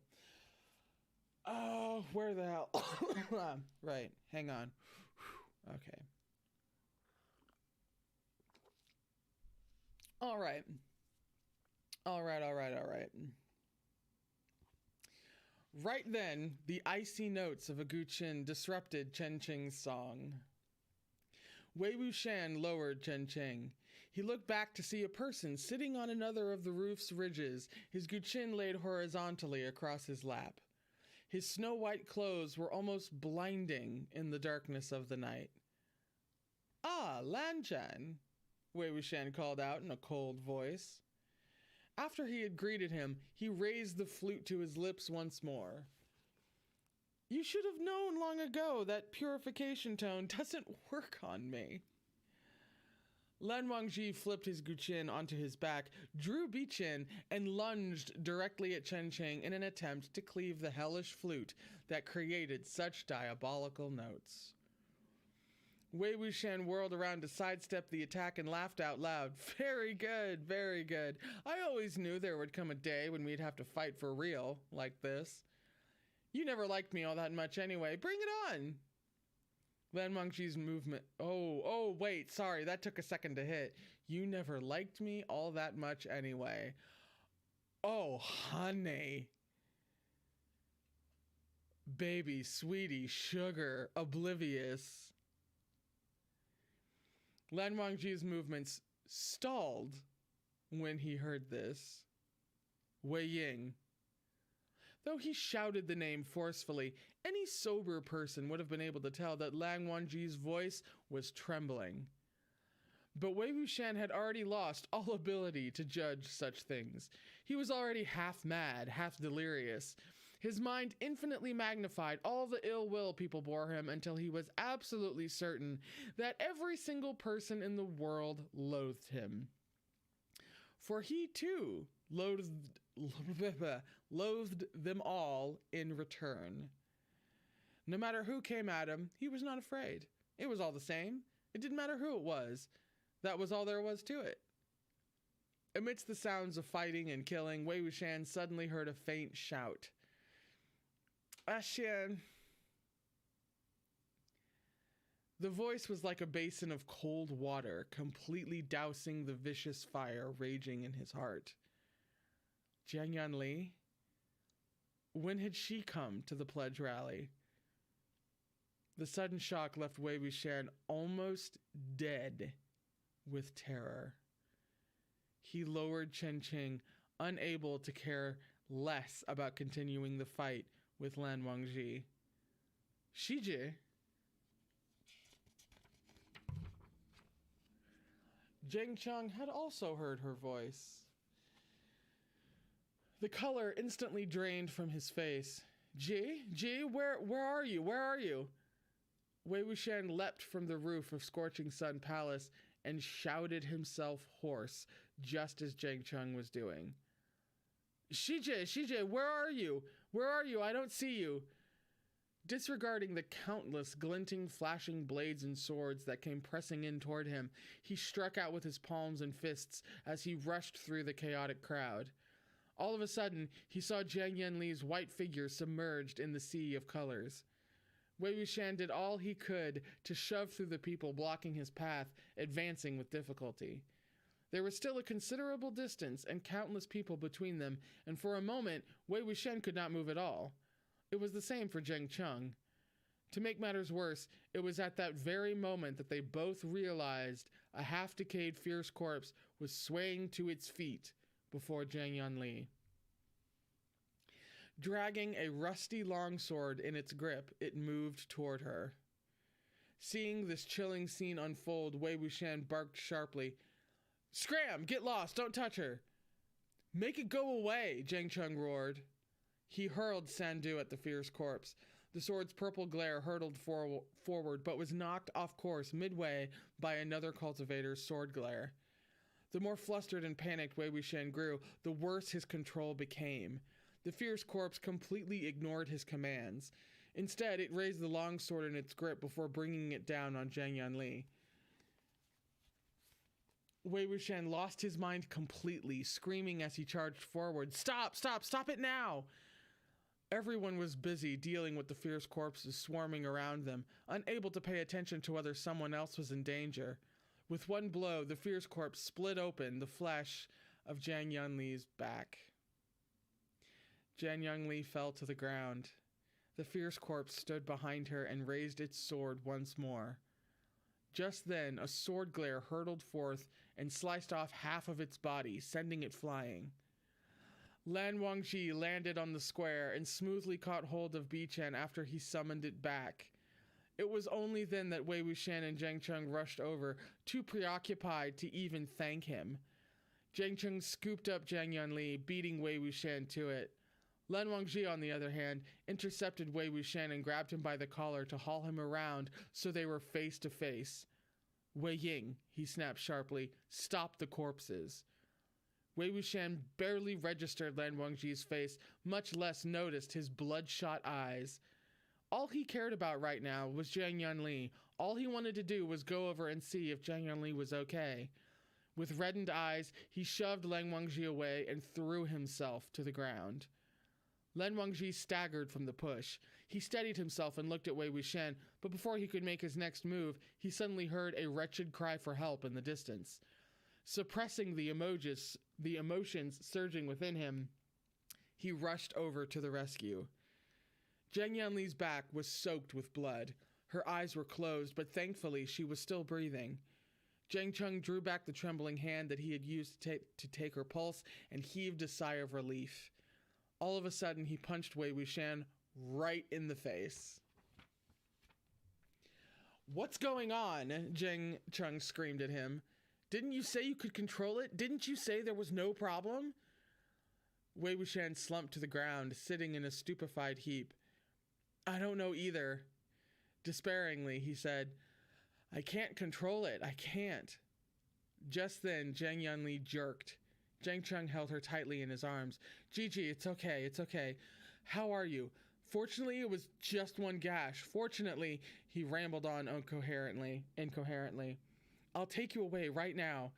Oh, where the hell? Right, hang on. Okay. All right. Right then, the icy notes of a Guqin disrupted Chen Qing's song. Wei Wuxian lowered Chen Qing. He looked back to see a person sitting on another of the roof's ridges, his Guqin laid horizontally across his lap. His snow-white clothes were almost blinding in the darkness of the night. "Ah, Lanchan," Wei Wuxian called out in a cold voice. After he had greeted him, he raised the flute to his lips once more. "You should have known long ago that purification tone doesn't work on me." Lan Wangji flipped his Guqin onto his back, drew Bichin, and lunged directly at Chen Qing in an attempt to cleave the hellish flute that created such diabolical notes. Wei Wuxian whirled around to sidestep the attack and laughed out loud. Very good, very good. I always knew there would come a day when we'd have to fight for real, like this. You never liked me all that much anyway. Bring it on! Lan Wangji's movement... Oh, wait, sorry, that took a second to hit. You never liked me all that much anyway. Oh, honey. Baby, sweetie, sugar, oblivious. Lan Wangji's movements stalled when he heard this. Wei Ying. Though he shouted the name forcefully, any sober person would have been able to tell that Lan Wangji's voice was trembling. But Wei Wuxian had already lost all ability to judge such things. He was already half mad, half delirious. His mind infinitely magnified all the ill will people bore him until he was absolutely certain that every single person in the world loathed him. For he too loathed them all in return. No matter who came at him, he was not afraid. It was all the same. It didn't matter who it was. That was all there was to it. Amidst the sounds of fighting and killing, Wei Wuxian suddenly heard a faint shout. Ashian. The voice was like a basin of cold water, completely dousing the vicious fire raging in his heart. Jiang Yanli? When had she come to the pledge rally? The sudden shock left Wei Wuxian almost dead with terror. He lowered Chen Qing, unable to care less about continuing the fight with Lan Wangji. Shiji? Jiang Cheng had also heard her voice. The color instantly drained from his face. Ji, where are you? Where are you? Wei Wuxian leapt from the roof of Scorching Sun Palace and shouted himself hoarse, just as Jiang Cheng was doing. Shiji, where are you? Where are you? I don't see you. Disregarding the countless glinting, flashing blades and swords that came pressing in toward him, he struck out with his palms and fists as he rushed through the chaotic crowd. All of a sudden, he saw Jiang Yanli's white figure submerged in the sea of colors. Wei Wuxian did all he could to shove through the people blocking his path, advancing with difficulty. There was still a considerable distance and countless people between them, and for a moment, Wei Wuxian could not move at all. It was the same for Zheng Cheng. To make matters worse, it was at that very moment that they both realized a half-decayed fierce corpse was swaying to its feet before Jiang Yanli. Dragging a rusty longsword in its grip, it moved toward her. Seeing this chilling scene unfold, Wei Wuxian barked sharply, "Scram! Get lost! Don't touch her!" "Make it go away!" Zheng Cheng roared. He hurled Sandu at the fierce corpse. The sword's purple glare hurtled forward, but was knocked off course midway by another cultivator's sword glare. The more flustered and panicked Wei Wuxian grew, the worse his control became. The fierce corpse completely ignored his commands. Instead, it raised the longsword in its grip before bringing it down on Jiang Yanli. Wei Wuxian lost his mind completely, screaming as he charged forward, "Stop! Stop! Stop it now!" Everyone was busy dealing with the fierce corpses swarming around them, unable to pay attention to whether someone else was in danger. With one blow, the fierce corpse split open the flesh of Jiang Yanli's back. Jiang Yanli fell to the ground. The fierce corpse stood behind her and raised its sword once more. Just then, a sword glare hurtled forth and sliced off half of its body, sending it flying. Lan Wangji landed on the square and smoothly caught hold of Bichen after he summoned it back. It was only then that Wei Wuxian and Zheng Cheng rushed over, too preoccupied to even thank him. Zheng Cheng scooped up Jiang Yanli, beating Wei Wuxian to it. Lan Wangji, on the other hand, intercepted Wei Wuxian and grabbed him by the collar to haul him around so they were face to face. "Wei Ying," he snapped sharply, "stop the corpses." Wei Wuxian barely registered Lan Wangji's face, much less noticed his bloodshot eyes. All he cared about right now was Jiang Yanli. All he wanted to do was go over and see if Jiang Yanli was okay. With reddened eyes, he shoved Lan Wangji away and threw himself to the ground. Lan Wangji staggered from the push. He steadied himself and looked at Wei Wuxian, but before he could make his next move, he suddenly heard a wretched cry for help in the distance. Suppressing the emotions surging within him, he rushed over to the rescue. Jiang Yanli's back was soaked with blood. Her eyes were closed, but thankfully she was still breathing. Zheng Cheng drew back the trembling hand that he had used to take her pulse and heaved a sigh of relief. All of a sudden, he punched Wei Wuxian right in the face. "What's going on?" Zheng Cheng screamed at him. "Didn't you say you could control it? Didn't you say there was no problem?" Wei Wuxian slumped to the ground, sitting in a stupefied heap. "I don't know either." Despairingly, he said, "I can't control it. I can't." Just then, Jiang Yanli jerked. Zheng Cheng held her tightly in his arms. "Gigi, it's okay, it's okay. How are you? Fortunately, it was just one gash. Fortunately," he rambled on incoherently. "I'll take you away right now."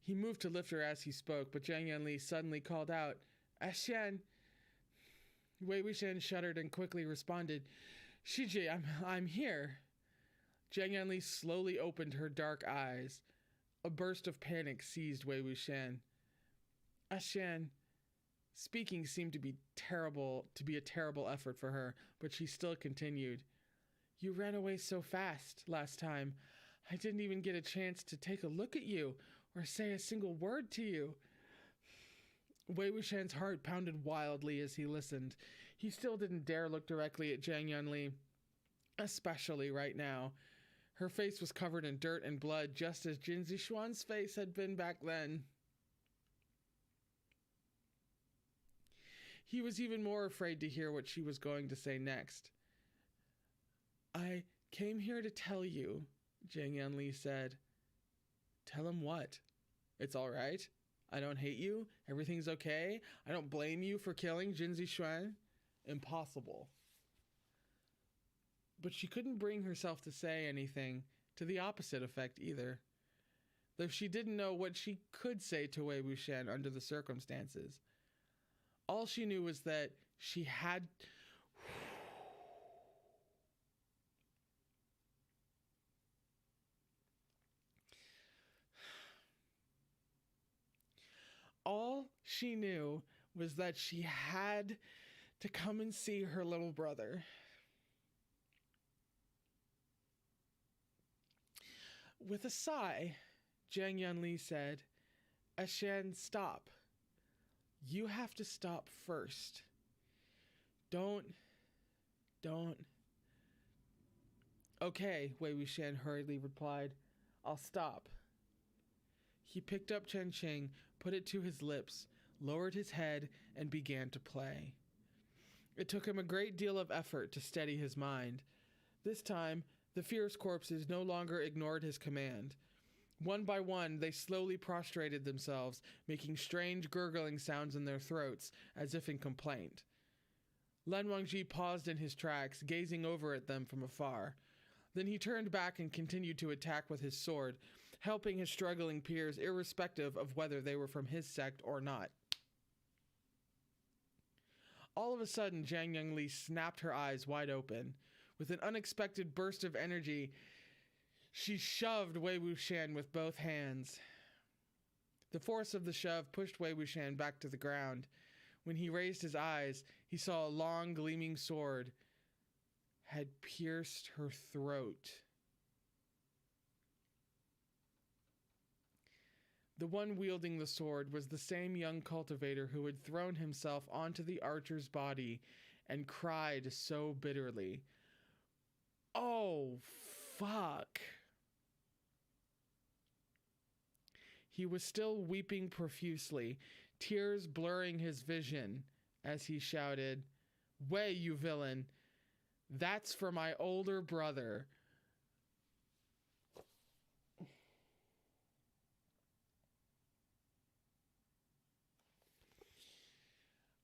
He moved to lift her as he spoke, but Jiang Yanli suddenly called out, "Xian." Wei Wuxian shuddered and quickly responded, "Shiji, I'm here." Jiang Yanli slowly opened her dark eyes. A burst of panic seized Wei Wuxian. "Xian." Speaking seemed to be a terrible effort for her, but she still continued. "You ran away so fast last time. I didn't even get a chance to take a look at you or say a single word to you." Wei Wuxian's heart pounded wildly as he listened. He still didn't dare look directly at Jiang Yanli, especially right now. Her face was covered in dirt and blood, just as Jin Zixuan's face had been back then. He was even more afraid to hear what she was going to say next. "I came here to tell you," Jiang Yanli said. "Tell him what? It's all right? I don't hate you? Everything's okay? I don't blame you for killing Jin Zixuan?" "Impossible." But she couldn't bring herself to say anything to the opposite effect either, though she didn't know what she could say to Wei Wuxian under the circumstances. All she knew was that she had... All she knew was that she had to come and see her little brother. With a sigh, Jiang Yanli said, "Ashan, stop. You have to stop first. Don't. Okay," Wei Wuxian hurriedly replied. "I'll stop." He picked up Chen Qing, put it to his lips, lowered his head, and began to play. It took him a great deal of effort to steady his mind. This time, the fierce corpses no longer ignored his command. One by one, they slowly prostrated themselves, making strange gurgling sounds in their throats, as if in complaint. Lan Wangji paused in his tracks, gazing over at them from afar. Then he turned back and continued to attack with his sword, helping his struggling peers irrespective of whether they were from his sect or not. All of a sudden, Jiang Yanli snapped her eyes wide open. With an unexpected burst of energy, she shoved Wei Wuxian with both hands. The force of the shove pushed Wei Wuxian back to the ground. When he raised his eyes, he saw a long, gleaming sword had pierced her throat. The one wielding the sword was the same young cultivator who had thrown himself onto the archer's body and cried so bitterly. Oh, fuck. He was still weeping profusely, tears blurring his vision, as he shouted, "Wei, you villain, that's for my older brother."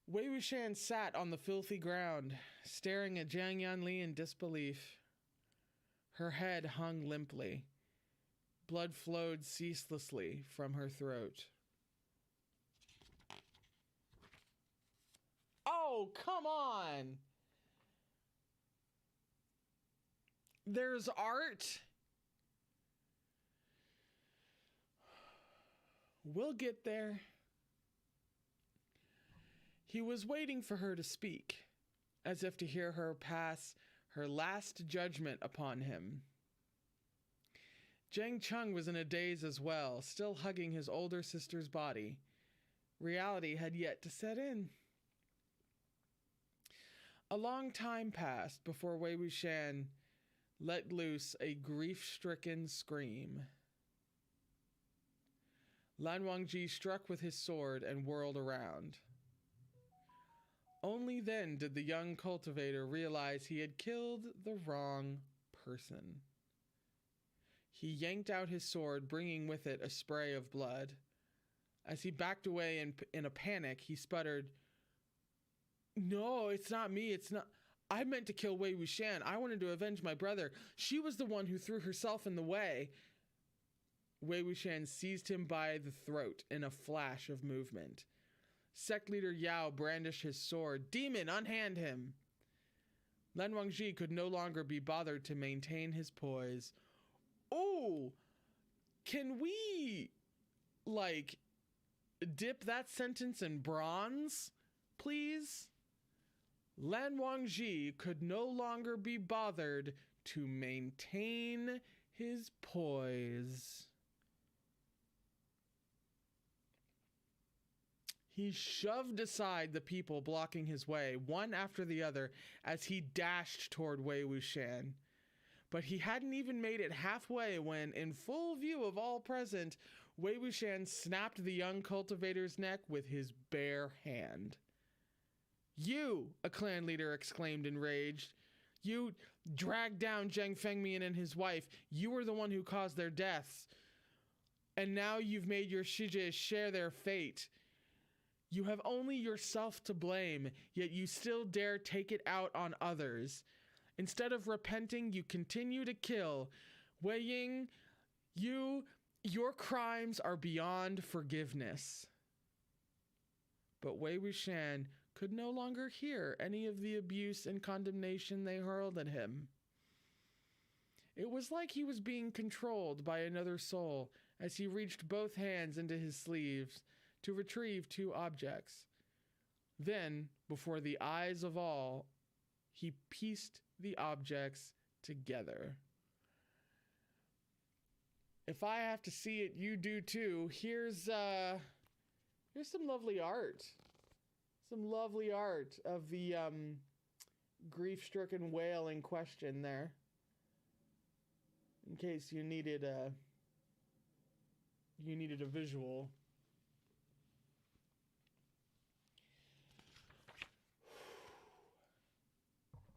Wei Wuxian sat on the filthy ground, staring at Jiang Yanli in disbelief. Her head hung limply. Blood flowed ceaselessly from her throat. Oh, come on! There's art? We'll get there. He was waiting for her to speak, as if to hear her pass her last judgment upon him. Zhang Cheng was in a daze as well, still hugging his older sister's body. Reality had yet to set in. A long time passed before Wei Wuxian let loose a grief-stricken scream. Lan Wangji struck with his sword and whirled around. Only then did the young cultivator realize he had killed the wrong person. He yanked out his sword, bringing with it a spray of blood. As he backed away in a panic, he sputtered, "No, it's not me, it's not... I meant to kill Wei Wuxian. I wanted to avenge my brother. She was the one who threw herself in the way." Wei Wuxian seized him by the throat in a flash of movement. Sect leader Yao brandished his sword. "Demon, unhand him!" Lan Wangji could no longer be bothered to maintain his poise. "Oh, can we, dip that sentence in bronze, please?" Lan Wangji could no longer be bothered to maintain his poise. He shoved aside the people blocking his way, one after the other, as he dashed toward Wei Wuxian. But he hadn't even made it halfway when, in full view of all present, Wei Wuxian snapped the young cultivator's neck with his bare hand. "You," a clan leader exclaimed enraged. "You dragged down Zheng Fengmian and his wife. You were the one who caused their deaths. And now you've made your Shije share their fate. You have only yourself to blame, yet you still dare take it out on others. Instead of repenting, you continue to kill. Wei Ying, your crimes are beyond forgiveness. But Wei Wuxian could no longer hear any of the abuse and condemnation they hurled at him. It was like he was being controlled by another soul as he reached both hands into his sleeves to retrieve two objects. Then, before the eyes of all, he pieced the objects together. If I have to see it, you do too. Here's some lovely art. Some lovely art of the grief-stricken whale in question there. In case you needed a visual.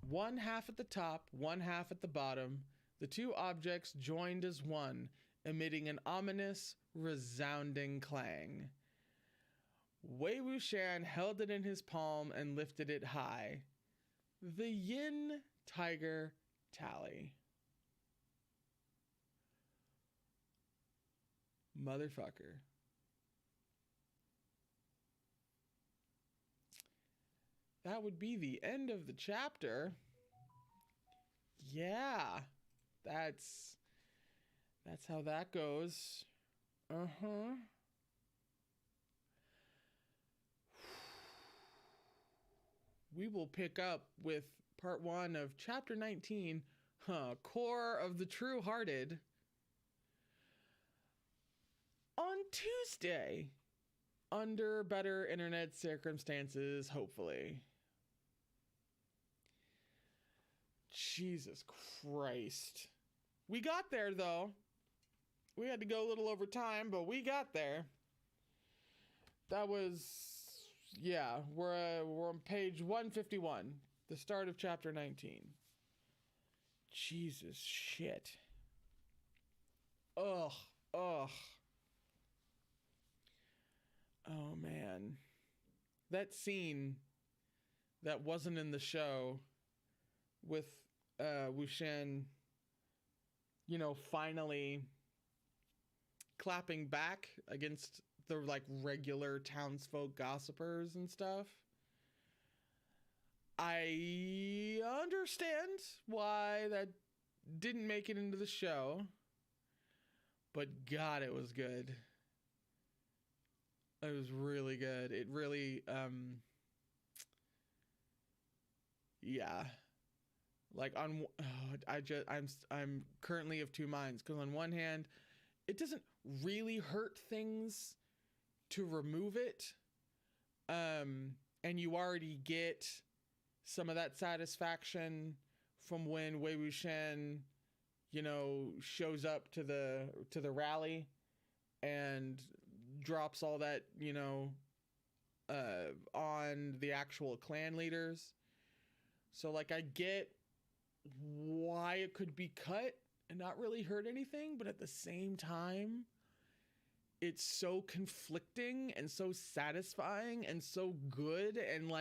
One half at the top, one half at the bottom. The two objects joined as one, emitting an ominous, resounding clang. Wei Wuxian held it in his palm and lifted it high. The Yin Tiger Tally. Motherfucker. That would be the end of the chapter. Yeah. That's how that goes. Uh-huh. We will pick up with part 1 of chapter 19, Core of the True-Hearted, on Tuesday, under better internet circumstances, hopefully. Jesus Christ. We got there, though. We had to go a little over time, but we got there. That was... yeah, we're on page 151, the start of chapter 19. Jesus shit. Ugh. Oh, man. That scene that wasn't in the show with Wuxian, finally clapping back against the regular townsfolk gossipers and stuff. I understand why that didn't make it into the show, but God, it was good. It was really good. It really, yeah. I'm currently of two minds, because on one hand, it doesn't really hurt things to remove it, and you already get some of that satisfaction from when Wei Wuxian, shows up to the rally and drops all that, on the actual clan leaders. So I get why it could be cut and not really hurt anything, but at the same time, it's so conflicting and so satisfying and so good, and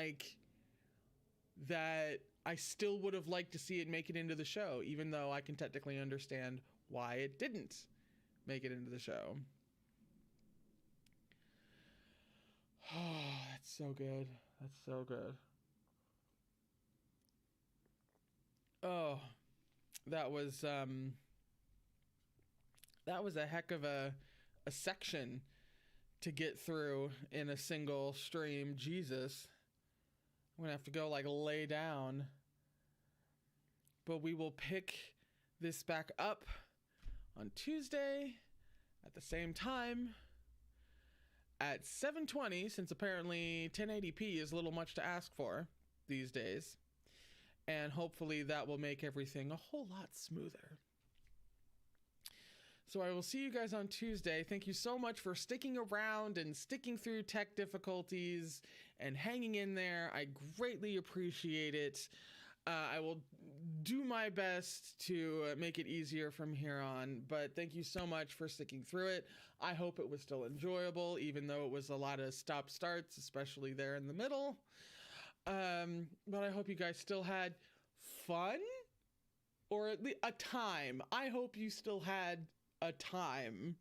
that I still would have liked to see it make it into the show, even though I can technically understand why it didn't make it into the show. Oh, that's so good. That's so good. Oh, that was a heck of a section to get through in a single stream. Jesus. I'm gonna have to go lay down. But we will pick this back up on Tuesday at the same time at 7:20, since apparently 1080p is a little much to ask for these days. And hopefully that will make everything a whole lot smoother. So I will see you guys on Tuesday. Thank you so much for sticking around and sticking through tech difficulties and hanging in there. I greatly appreciate it. I will do my best to make it easier from here on, but thank you so much for sticking through it. I hope it was still enjoyable, even though it was a lot of stop-starts, especially there in the middle. But I hope you guys still had fun or at least a time. I hope you still had a time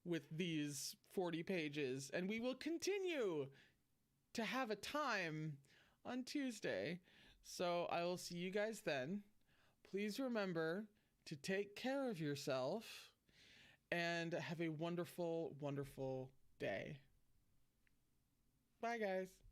with these 40 pages, and we will continue to have a time on Tuesday. So I will see you guys then. Please remember to take care of yourself and have a wonderful, wonderful day. Bye, guys.